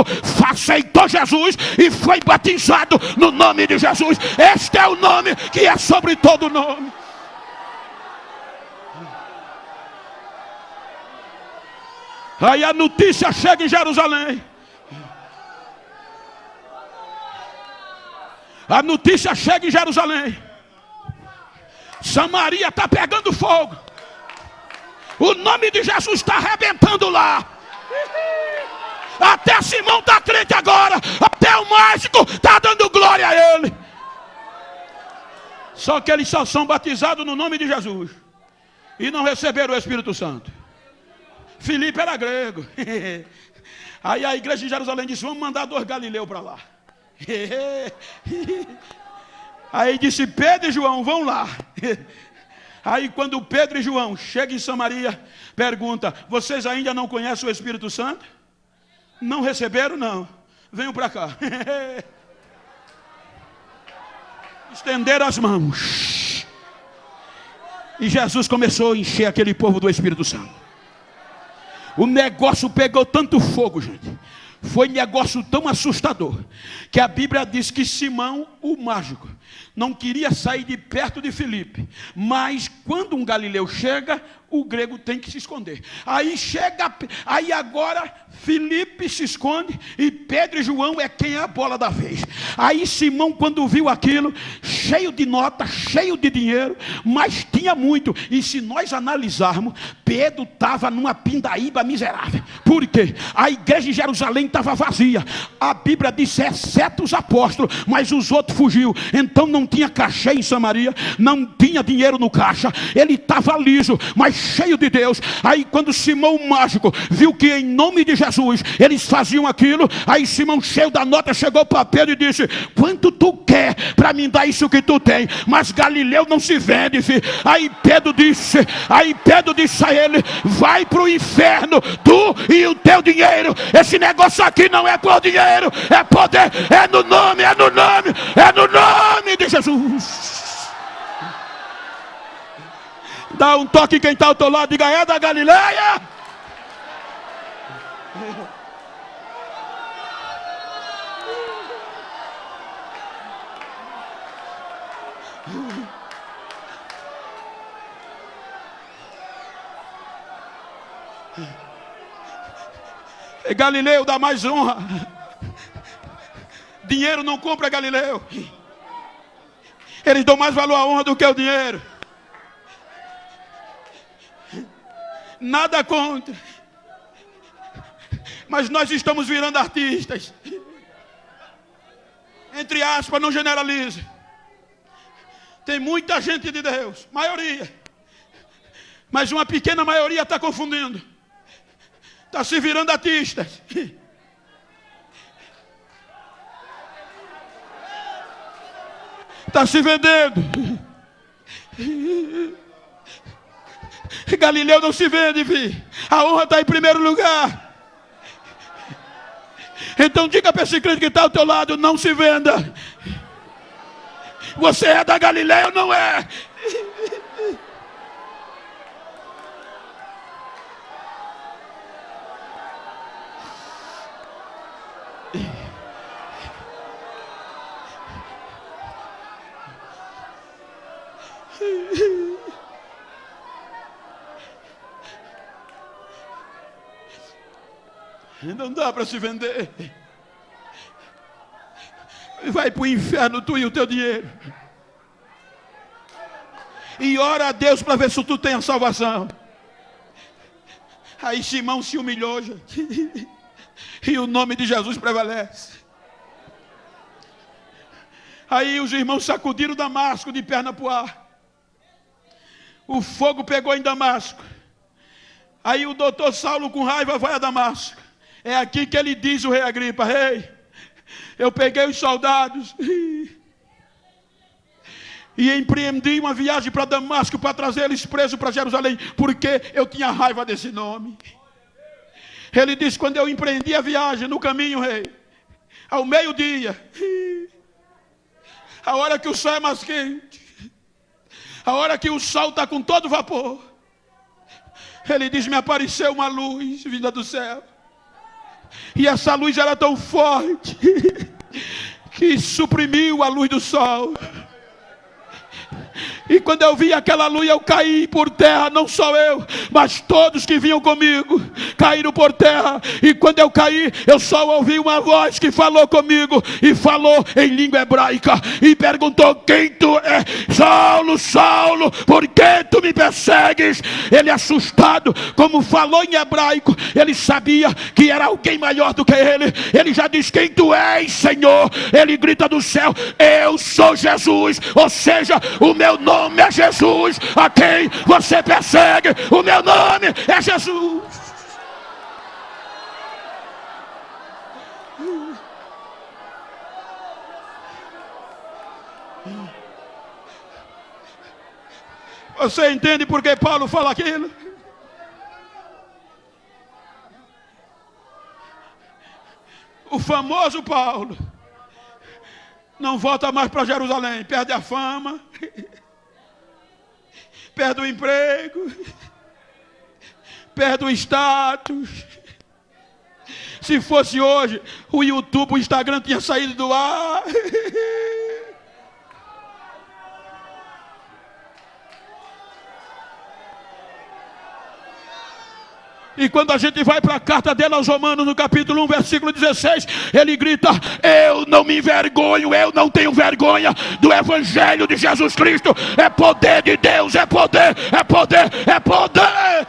aceitou Jesus e foi batizado no nome de Jesus. Este é o nome que é sobre todo nome. Aí a notícia chega em Jerusalém. A notícia chega em Jerusalém. Samaria está pegando fogo. O nome de Jesus está arrebentando lá. Até Simão está crente agora. Até o mágico está dando glória a ele. Só que eles só são batizados no nome de Jesus e não receberam o Espírito Santo. Filipe era grego. Aí a igreja de Jerusalém disse: vamos mandar 2 galileus para lá. Aí disse: Pedro e João, vão lá. Aí quando Pedro e João chegam em Samaria, pergunta: vocês ainda não conhecem o Espírito Santo? Não receberam? Não. Venham para cá. Estenderam as mãos. E Jesus começou a encher aquele povo do Espírito Santo. O negócio pegou tanto fogo, gente. Foi negócio tão assustador que a Bíblia diz que Simão, o mágico, não queria sair de perto de Filipe. Mas quando um galileu chega, o grego tem que se esconder. Aí agora Filipe se esconde e Pedro e João é quem é a bola da vez. Aí Simão, quando viu aquilo, cheio de nota, cheio de dinheiro, mas tinha muito. E se nós analisarmos, Pedro estava numa pindaíba miserável. Por quê? A igreja em Jerusalém estava vazia. A Bíblia diz: exceto os apóstolos, mas os outros fugiu. Então não tinha cachê em Samaria, não tinha dinheiro no caixa. Ele estava liso, mas cheio de Deus. Aí quando Simão o mágico viu que em nome de Jesus eles faziam aquilo, aí Simão, cheio da nota, chegou para Pedro e disse: quanto tu quer para me dar isso que tu tem? Mas Galileu não se vende, filho. Aí Pedro disse a ele: vai para o inferno, tu e o teu dinheiro. Esse negócio aqui não é por dinheiro, é poder, é no nome de Jesus. Dá um toque quem está ao teu lado, diga: é da Galileia. Galileu dá mais honra. Dinheiro não compra Galileu. Eles dão mais valor à honra do que ao dinheiro. Nada contra, mas nós estamos virando artistas. Entre aspas, não generalize. Tem muita gente de Deus, maioria, mas uma pequena maioria está confundindo, está se virando artistas. Está se vendendo. Galileu não se vende, filho. A honra está em primeiro lugar. Então diga para esse crente que está ao teu lado: não se venda. Você é da Galileia ou não é? Não dá para se vender. Vai para o inferno, tu e o teu dinheiro. E ora a Deus para ver se tu tem a salvação. Aí Simão se humilhou, gente. E o nome de Jesus prevalece. Aí os irmãos sacudiram Damasco de perna para o ar. O fogo pegou em Damasco. Aí o doutor Saulo, com raiva, vai a Damasco. É aqui que ele diz, o rei Agripa: rei, eu peguei os soldados e empreendi uma viagem para Damasco para trazer eles presos para Jerusalém, porque eu tinha raiva desse nome. Ele diz: quando eu empreendi a viagem, no caminho, rei, ao meio-dia, a hora que o sol é mais quente, a hora que o sol está com todo vapor, ele diz: me apareceu uma luz vinda do céu. E essa luz era tão forte que suprimiu a luz do sol. E quando eu vi aquela luz, eu caí por terra, não só eu, mas todos que vinham comigo caíram por terra. E quando eu caí, eu só ouvi uma voz que falou comigo, e falou em língua hebraica, e perguntou: quem tu é? Saulo, Saulo, por que tu me persegues? Ele, assustado, como falou em hebraico, ele sabia que era alguém maior do que ele. Ele já diz: quem tu és, Senhor? Ele grita do céu: eu sou Jesus, ou seja, o meu nome é Jesus. A quem você persegue, o meu nome é Jesus. Você entende por que Paulo fala aquilo? O famoso Paulo não volta mais para Jerusalém, perde a fama, perde o emprego, perde o status. Se fosse hoje, o YouTube, o Instagram tinha saído do ar. E quando a gente vai para a carta dele aos Romanos, no capítulo 1, versículo 16, ele grita: eu não me envergonho, eu não tenho vergonha do Evangelho de Jesus Cristo. É poder de Deus, é poder, é poder, é poder.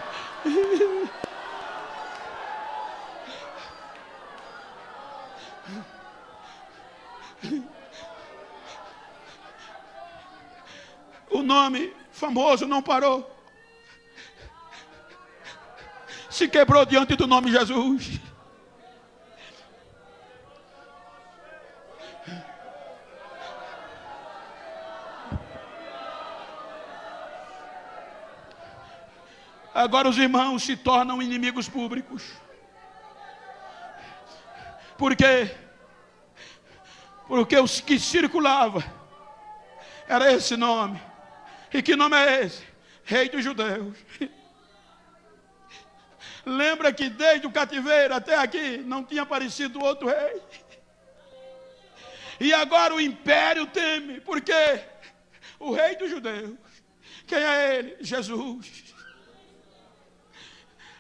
O nome famoso não parou, se quebrou diante do nome Jesus. Agora os irmãos se tornam inimigos públicos. Por quê? Porque os que circulava era esse nome. E que nome é esse? Rei dos Judeus. Lembra que desde o cativeiro até aqui não tinha aparecido outro rei. E agora o império teme. Por quê? O rei dos judeus. Quem é ele? Jesus.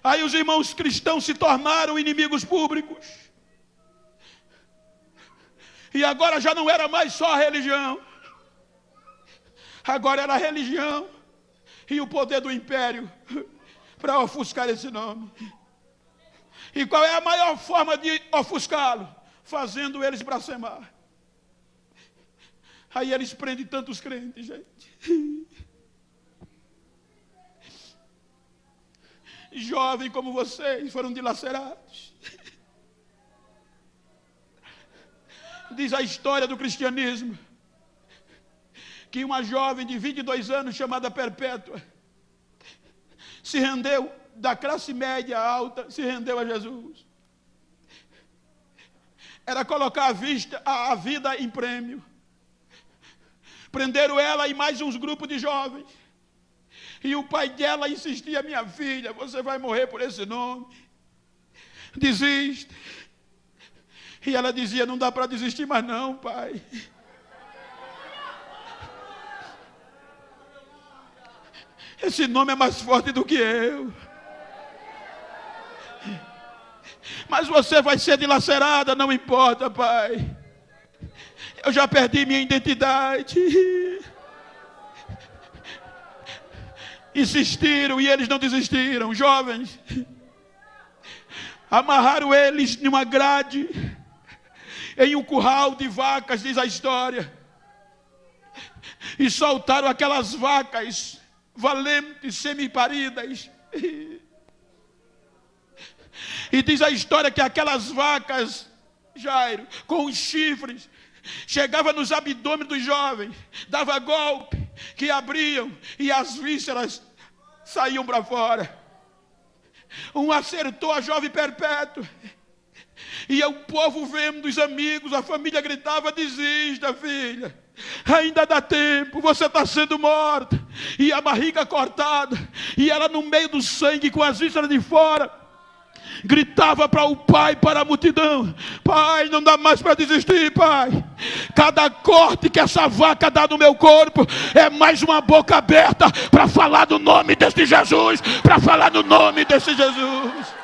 Aí os irmãos cristãos se tornaram inimigos públicos. E agora já não era mais só a religião. Agora era a religião e o poder do império para ofuscar esse nome. E qual é a maior forma de ofuscá-lo? Fazendo eles blasfemar. Aí eles prendem tantos crentes, gente. Jovens como vocês foram dilacerados. Diz a história do cristianismo que uma jovem de 22 anos chamada Perpétua se rendeu, da classe média alta, se rendeu a Jesus. Era colocar a vida em prêmio. Prenderam ela e mais uns grupos de jovens. E o pai dela insistia: minha filha, você vai morrer por esse nome. Desiste. E ela dizia: não dá para desistir mais não, pai. Esse nome é mais forte do que eu. Mas você vai ser dilacerada, não importa, pai. Eu já perdi minha identidade. Insistiram e eles não desistiram. Jovens, amarraram eles numa grade, em um curral de vacas, diz a história, e soltaram aquelas vacas valentes, semiparidas. E diz a história que aquelas vacas, Jairo, com os chifres, chegava nos abdômenes dos jovens, dava golpe, que abriam e as vísceras saíam para fora. Um acertou a jovem Perpétua, e o povo vendo, os amigos, a família gritava: desista, filha, ainda dá tempo, você está sendo morta. E a barriga cortada, e ela no meio do sangue, com as vísceras de fora. gritava para o pai, para a multidão: pai, não dá mais para desistir, pai. Cada corte que essa vaca dá no meu corpo é mais uma boca aberta para falar do nome desse Jesus, para falar do nome desse Jesus.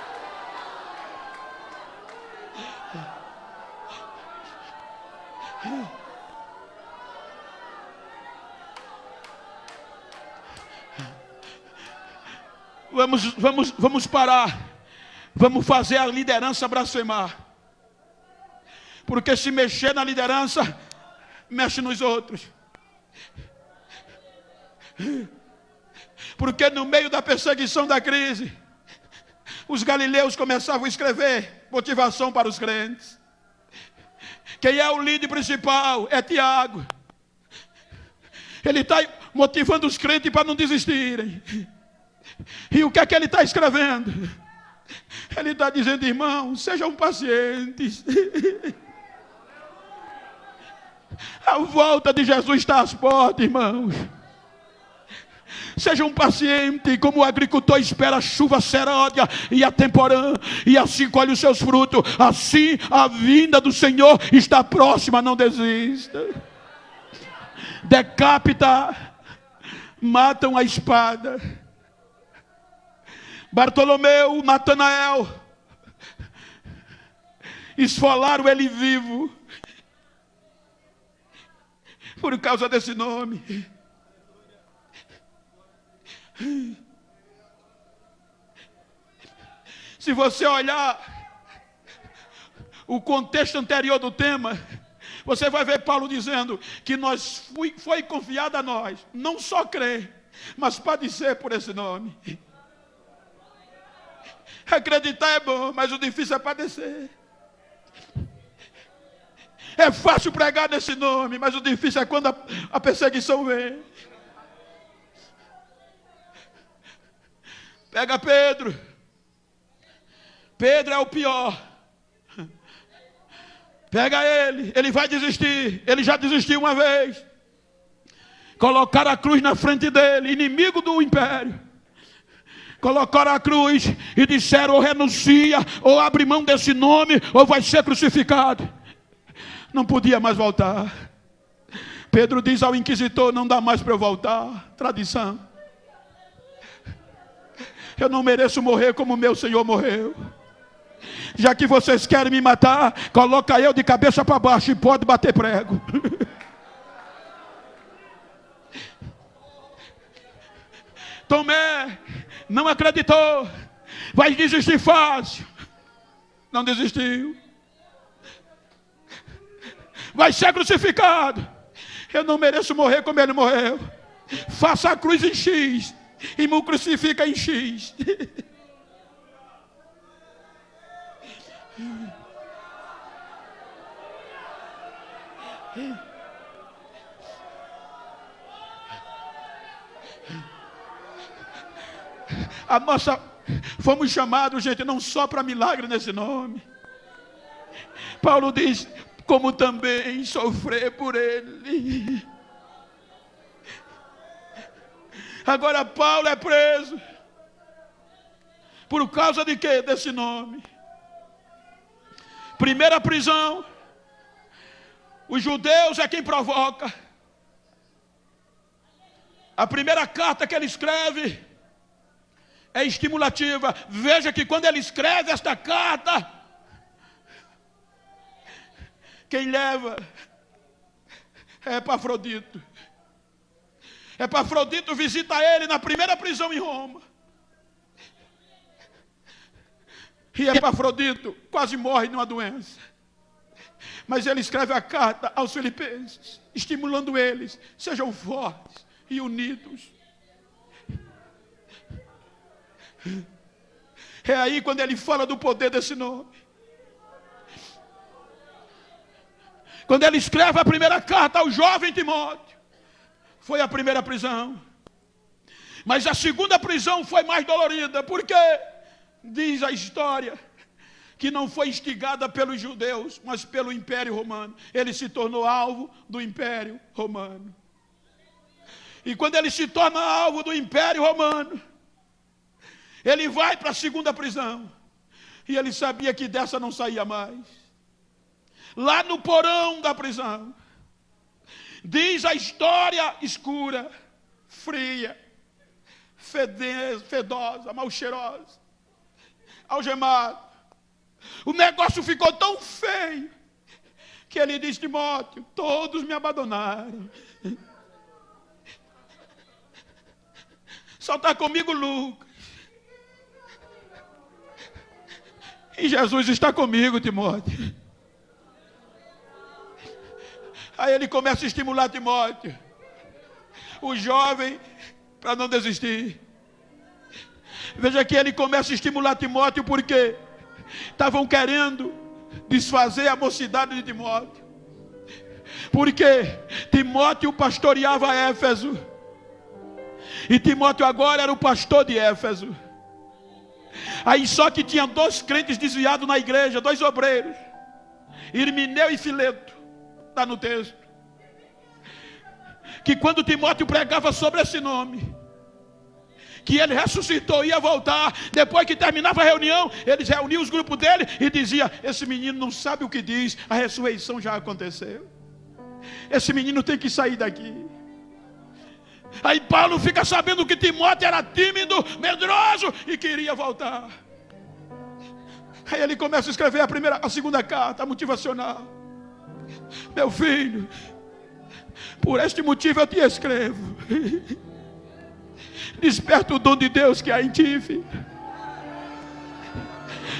Vamos parar. Vamos fazer a liderança blasfemar. Porque se mexer na liderança, mexe nos outros. Porque no meio da perseguição da crise, os galileus começavam a escrever motivação para os crentes. Quem é o líder principal? É Tiago. Ele está motivando os crentes para não desistirem. E o que é que ele está escrevendo? Ele está dizendo: irmãos, sejam pacientes. A volta de Jesus está às portas, irmãos. Sejam pacientes, como o agricultor espera a chuva seródia e a temporã, e assim colhe os seus frutos. Assim a vinda do Senhor está próxima, não desista. Decapita, matam a espada. Bartolomeu, Natanael, esfolaram ele vivo, por causa desse nome. Se você olhar o contexto anterior do tema, você vai ver Paulo dizendo que foi confiado a nós, não só crer, mas padecer por esse nome. Acreditar é bom, mas o difícil é padecer. É fácil pregar nesse nome, mas o difícil é quando a perseguição vem. Pega Pedro. Pedro é o pior. Pega ele vai desistir. Ele já desistiu uma vez. Colocaram a cruz na frente dele, inimigo do império. Colocaram a cruz e disseram: ou renuncia, ou abre mão desse nome, ou vai ser crucificado. Não podia mais voltar. Pedro diz ao inquisitor: não dá mais para eu voltar. Tradição. Eu não mereço morrer como meu Senhor morreu. Já que vocês querem me matar, coloca eu de cabeça para baixo e pode bater prego. Tomé não acreditou. Vai desistir fácil. Não desistiu. Vai ser crucificado. Eu não mereço morrer como ele morreu. Faça a cruz em X e me crucifica em X. Fomos chamados, gente, não só para milagre nesse nome. Paulo diz: como também sofrer por ele. Agora Paulo é preso. Por causa de quê? Desse nome. Primeira prisão. Os judeus é quem provoca. A primeira carta que ele escreve é estimulativa. Veja que quando ele escreve esta carta, quem leva é Epafrodito. Epafrodito visita ele na primeira prisão em Roma. E Epafrodito quase morre numa doença. Mas ele escreve a carta aos filipenses, estimulando eles: sejam fortes e unidos. É aí quando ele fala do poder desse nome. Quando ele escreve a primeira carta ao jovem Timóteo, foi a primeira prisão. Mas a segunda prisão foi mais dolorida, porque diz a história que não foi instigada pelos judeus, mas pelo Império Romano. Ele se tornou alvo do Império Romano. E quando ele se torna alvo do Império Romano, ele vai para a segunda prisão. E ele sabia que dessa não saía mais. Lá no porão da prisão, diz a história escura, fria, fedosa, mal cheirosa, algemado. O negócio ficou tão feio que ele diz: Timóteo, todos me abandonaram. Só está comigo Lucas. E Jesus está comigo, Timóteo. Aí ele começa a estimular Timóteo, o jovem, para não desistir. Veja que ele começa a estimular Timóteo porque estavam querendo desfazer a mocidade de Timóteo. Porque Timóteo pastoreava Éfeso. E Timóteo agora era o pastor de Éfeso. Aí só que tinha 2 crentes desviados na igreja, 2 obreiros, Irmineu e Fileto, está no texto. Que quando Timóteo pregava sobre esse nome, que ele ressuscitou, ia voltar, depois que terminava a reunião, eles reuniam os grupos dele e diziam: esse menino não sabe o que diz, a ressurreição já aconteceu, esse menino tem que sair daqui. Aí Paulo fica sabendo que Timóteo era tímido, medroso e queria voltar. Aí ele começa a escrever a segunda carta, a motivacional. Meu filho, por este motivo eu te escrevo. Desperta o dom de Deus que há em ti, filho.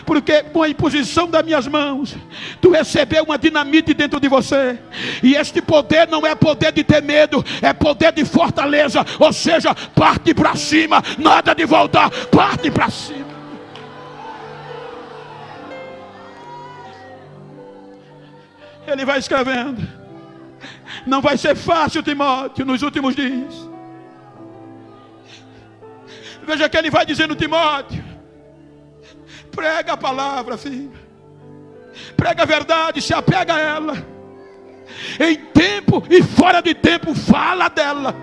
Porque com a imposição das minhas mãos, tu recebeu uma dinamite dentro de você. E este poder não é poder de ter medo, é poder de fortaleza. Ou seja, parte para cima, nada de voltar, parte para cima. Ele vai escrevendo: não vai ser fácil, Timóteo, nos últimos dias. Veja que ele vai dizendo: Timóteo, prega a palavra, filho. Prega a verdade, se apega a ela. Em tempo e fora de tempo, fala dela.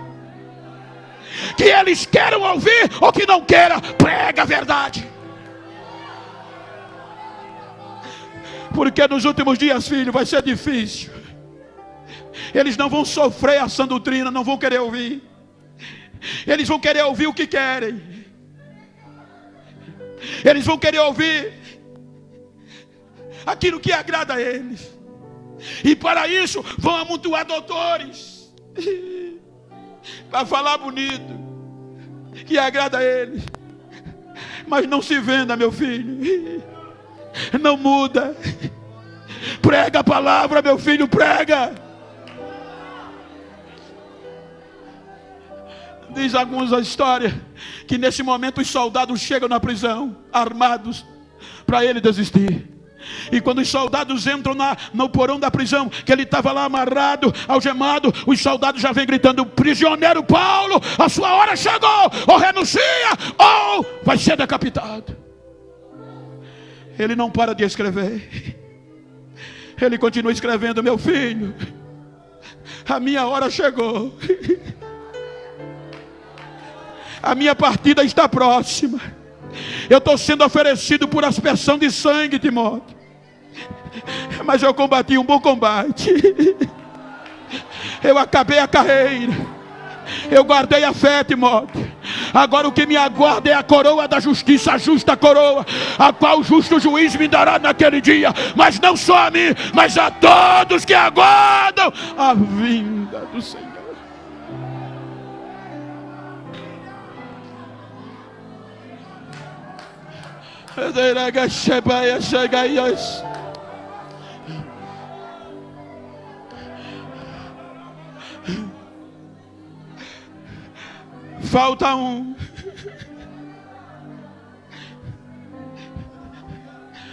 Que eles queiram ouvir ou que não queiram, prega a verdade. Porque nos últimos dias, filho, vai ser difícil. Eles não vão sofrer a sã doutrina, não vão querer ouvir. Eles vão querer ouvir o que querem. Eles vão querer ouvir aquilo que agrada a eles. E para isso vão amontoar doutores para falar bonito, que agrada a eles. Mas não se venda, meu filho. Não muda. Prega a palavra, meu filho, prega. Diz algumas histórias que nesse momento os soldados chegam na prisão armados para ele desistir. E quando os soldados entram no porão da prisão, que ele estava lá amarrado, algemado, os soldados já vêm gritando: prisioneiro Paulo, a sua hora chegou, ou renuncia ou vai ser decapitado. Ele não para de escrever. Ele continua escrevendo: meu filho, a minha hora chegou. A minha partida está próxima. Eu estou sendo oferecido por aspersão de sangue, Timóteo. Mas eu combati um bom combate. Eu acabei a carreira. Eu guardei a fé, Timóteo. Agora o que me aguarda é a coroa da justiça, a justa coroa, a qual o justo juiz me dará naquele dia. Mas não só a mim, mas a todos que aguardam a vinda do Senhor. Falta um.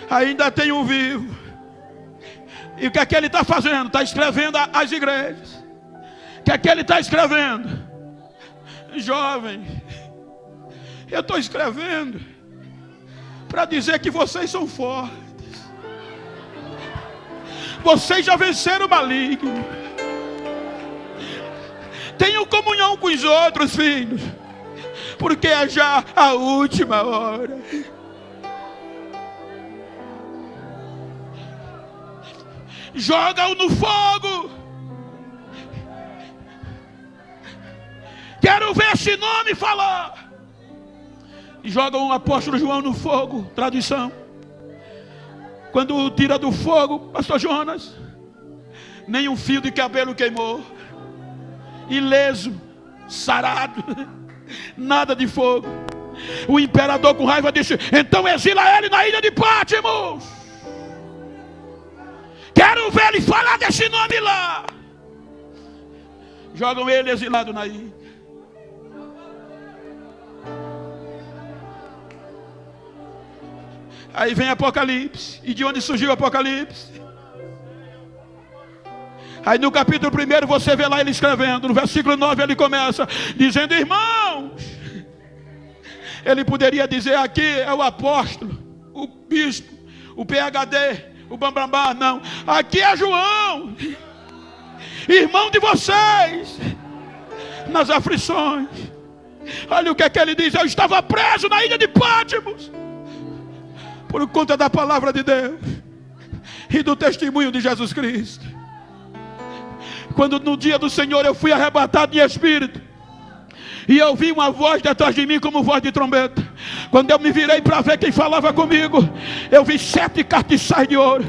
Ainda tem um vivo. E o que é que ele está fazendo? Está escrevendo às igrejas. O que é que ele está escrevendo? Jovem, eu estou escrevendo para dizer que vocês são fortes. Vocês já venceram o maligno. Tenham comunhão com os outros, filhos, porque é já a última hora. Joga-o no fogo. Quero ver esse nome falar. E joga o apóstolo João no fogo. Tradução. Quando o tira do fogo, pastor Jonas, nem um fio de cabelo queimou. Ileso, sarado, nada de fogo. O imperador com raiva disse: então exila ele na ilha de Pátimos. Quero ver ele falar desse nome lá. Jogam ele exilado na ilha. Aí vem Apocalipse. E de onde surgiu Apocalipse? Aí no capítulo 1 você vê lá ele escrevendo. No versículo 9 ele começa dizendo: irmãos. Ele poderia dizer: aqui é o apóstolo, o bispo, o PhD, o bambambá. Não, aqui é João, irmão de vocês, nas aflições. Olha o que é que ele diz: eu estava preso na ilha de Pátimos, por conta da palavra de Deus e do testemunho de Jesus Cristo. Quando no dia do Senhor eu fui arrebatado em espírito, e eu vi uma voz atrás de mim como voz de trombeta. Quando eu me virei para ver quem falava comigo, eu vi 7 castiçais de ouro.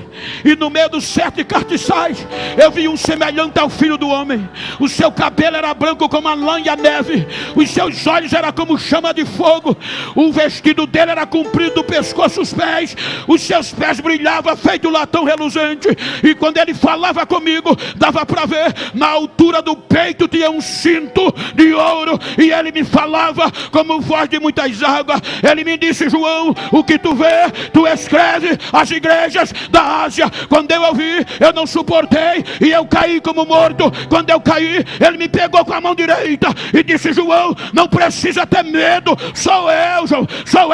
E no meio dos 7 castiçais, eu vi um semelhante ao Filho do Homem. O seu cabelo era branco como a lã e a neve. Os seus olhos eram como chama de fogo. O vestido dele era comprido do pescoço aos pés. Os seus pés brilhavam feito latão reluzente. E quando ele falava comigo, dava para ver, na altura do peito tinha um cinto de ouro. E ele me falava como voz de muitas águas. Ele me disse: João, o que tu vê, tu escreve às igrejas da Ásia. Quando eu ouvi, eu não suportei e eu caí como morto. Quando eu caí, ele me pegou com a mão direita e disse: João, não precisa ter medo. Sou eu, João, sou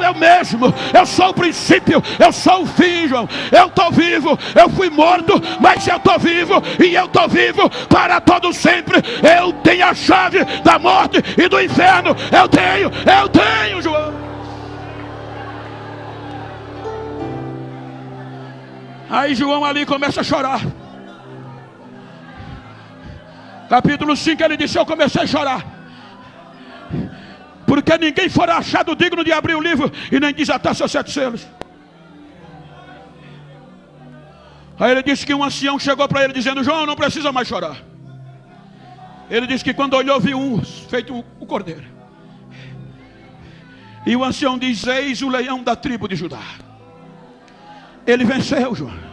eu mesmo. Eu sou o princípio, eu sou o fim, João. Eu estou vivo, eu fui morto, mas eu estou vivo. E eu estou vivo para todo sempre. Eu tenho a chave da morte e do inferno. Eu tenho, João. Aí João ali começa a chorar. Capítulo 5 ele disse: eu comecei a chorar, porque ninguém fora achado digno de abrir o livro e nem desatar seus 7 selos. Aí ele disse que um ancião chegou para ele dizendo: João, não precisa mais chorar. Ele disse que quando olhou, viu um feito o cordeiro. E o ancião diz: eis o leão da tribo de Judá. Ele venceu, João.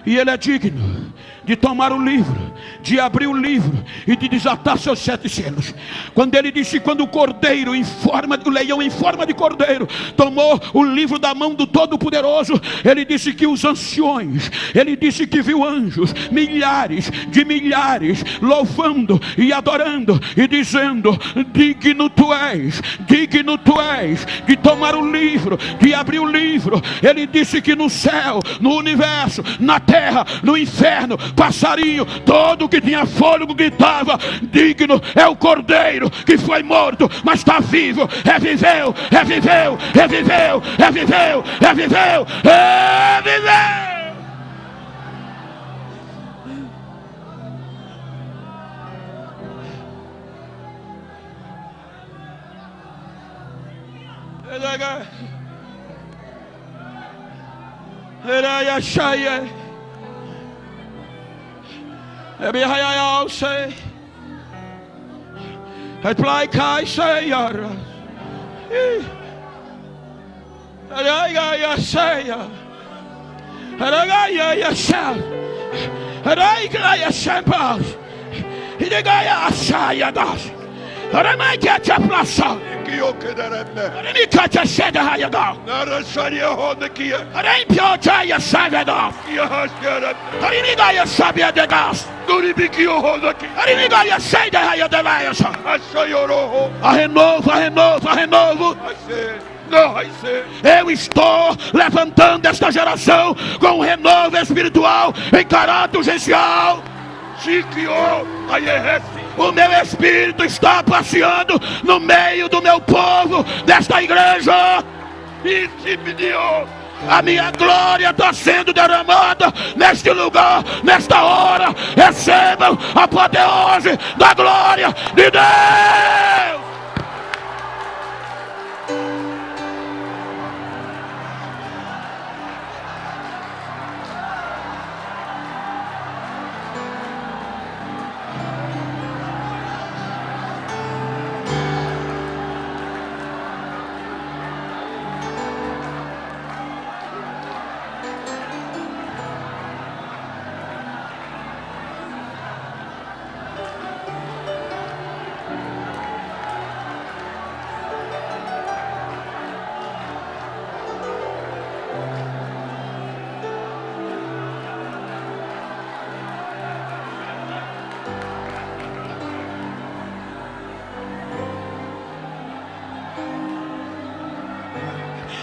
E ele é digno de tomar o livro, de abrir o livro e de desatar seus 7 selos. Quando ele disse, quando o cordeiro o leão em forma de cordeiro tomou o livro da mão do Todo-Poderoso, ele disse que os anciões, ele disse que viu anjos, milhares de milhares, louvando e adorando e dizendo: digno tu és de tomar o livro, de abrir o livro. Ele disse que no céu, no universo, na terra, no inferno, passarinho, todo que tinha fôlego gritava: digno é o cordeiro que foi morto, mas está vivo, reviveu. A renovo. Eu estou levantando esta geração com um renovo espiritual em caráter urgencial. O meu espírito está passeando no meio do meu povo, desta igreja. A minha glória está sendo derramada neste lugar, nesta hora. Recebam a apoteose da glória de Deus.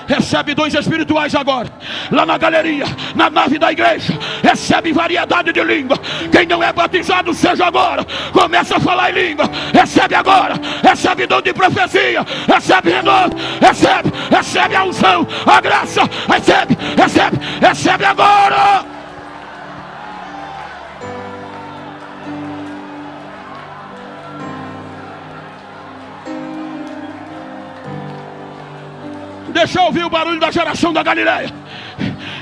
Recebe dons espirituais agora, lá na galeria, na nave da igreja. Recebe variedade de língua. Quem não é batizado, seja agora. Começa a falar em língua. Recebe agora. Recebe dom de profecia. Recebe renovo. Recebe a unção, a graça. Recebe agora. Deixa eu ouvir o barulho da geração da Galileia.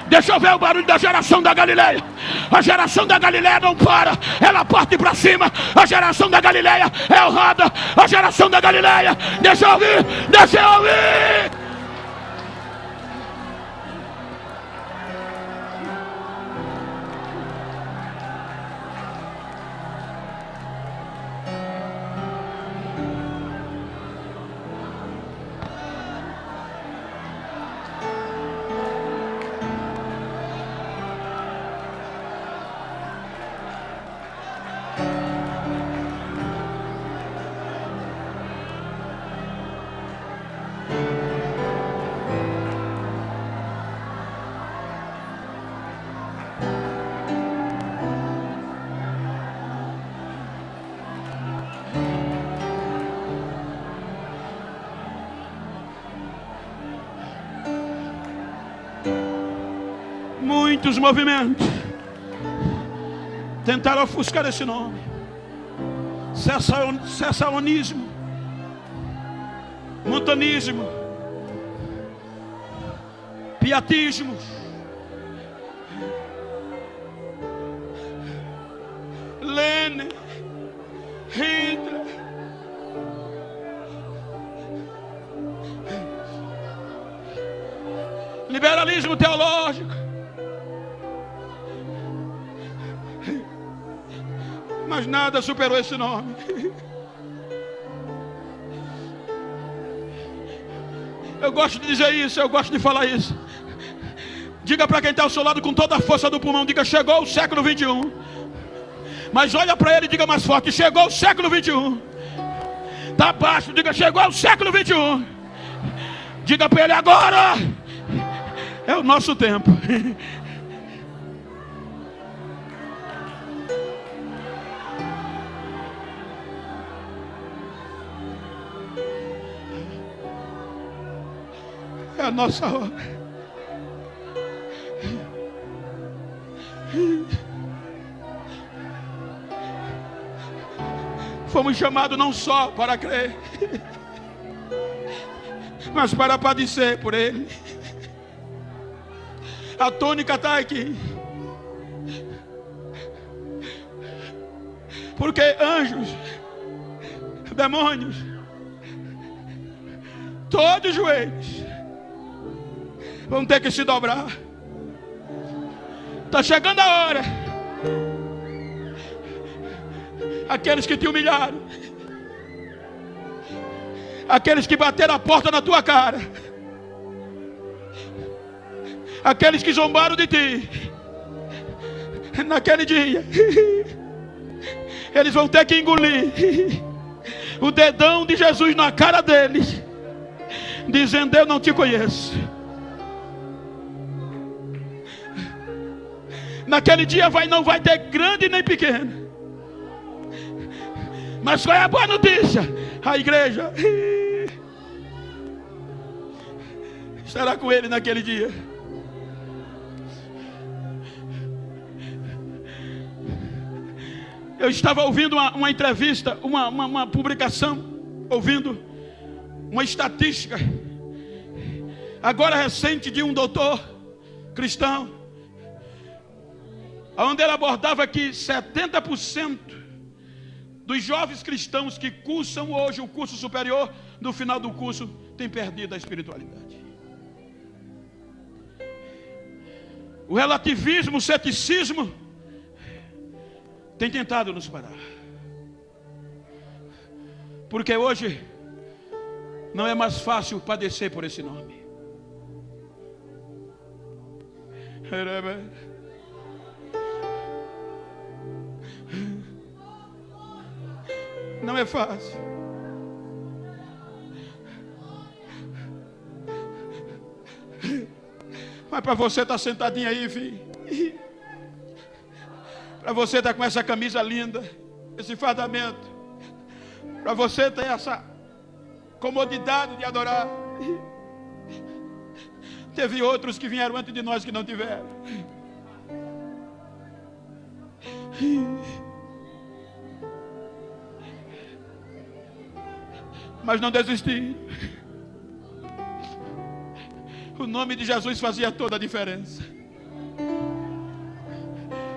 Deixa eu ver o barulho da geração da Galileia. A geração da Galileia não para, ela parte para cima. A geração da Galileia é honrada. A geração da Galileia, deixa eu ouvir, deixa eu ouvir. Muitos movimentos tentaram ofuscar esse nome. Cessaonismo, montanismo, pietismo, Lenin, Hitler, liberalismo teológico. Mas nada superou esse nome. Eu gosto de dizer isso, eu gosto de falar isso. Diga para quem está ao seu lado com toda a força do pulmão, diga: chegou o século 21. Mas olha para ele e diga mais forte: chegou o século 21. Está baixo, diga: chegou o século 21. Diga para ele: agora é o nosso tempo. É a nossa hora. Fomos chamados não só para crer, mas para padecer por Ele. A tônica está aqui. Porque anjos, demônios, todos os joelhos vão ter que se dobrar. Está chegando a hora. Aqueles que te humilharam, aqueles que bateram a porta na tua cara, aqueles que zombaram de ti, naquele dia eles vão ter que engolir o dedão de Jesus na cara deles, dizendo: eu não te conheço. Naquele dia não vai ter grande nem pequeno. Mas qual é a boa notícia? A igreja estará com Ele naquele dia. Eu estava ouvindo uma entrevista, uma publicação, ouvindo uma estatística, agora recente, de um doutor cristão, onde ele abordava que 70% dos jovens cristãos que cursam hoje o curso superior, no final do curso, têm perdido a espiritualidade. O relativismo, o ceticismo tem tentado nos parar. Porque hoje não é mais fácil padecer por esse nome. Não é fácil. Mas para você estar sentadinho aí, filho, para você estar com essa camisa linda, esse fardamento, para você ter essa comodidade de adorar, teve outros que vieram antes de nós que não tiveram. Mas não desistiram. O nome de Jesus fazia toda a diferença,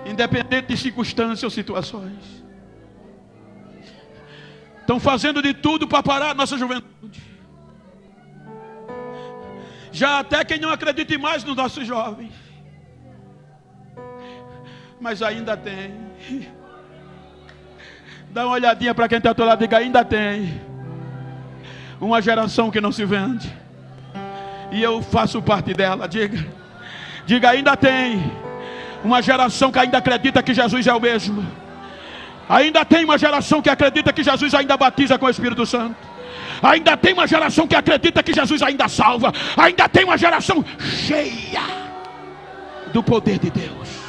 independente de circunstâncias ou situações. Estão fazendo de tudo para parar a nossa juventude. Já até quem não acredite mais nos nossos jovens. Mas ainda tem. Dá uma olhadinha para quem está ao teu lado e diga: ainda tem uma geração que não se vende. E eu faço parte dela. Diga, ainda tem uma geração que ainda acredita que Jesus é o mesmo. Ainda tem uma geração que acredita que Jesus ainda batiza com o Espírito Santo. Ainda tem uma geração que acredita que Jesus ainda salva. Ainda tem uma geração cheia do poder de Deus.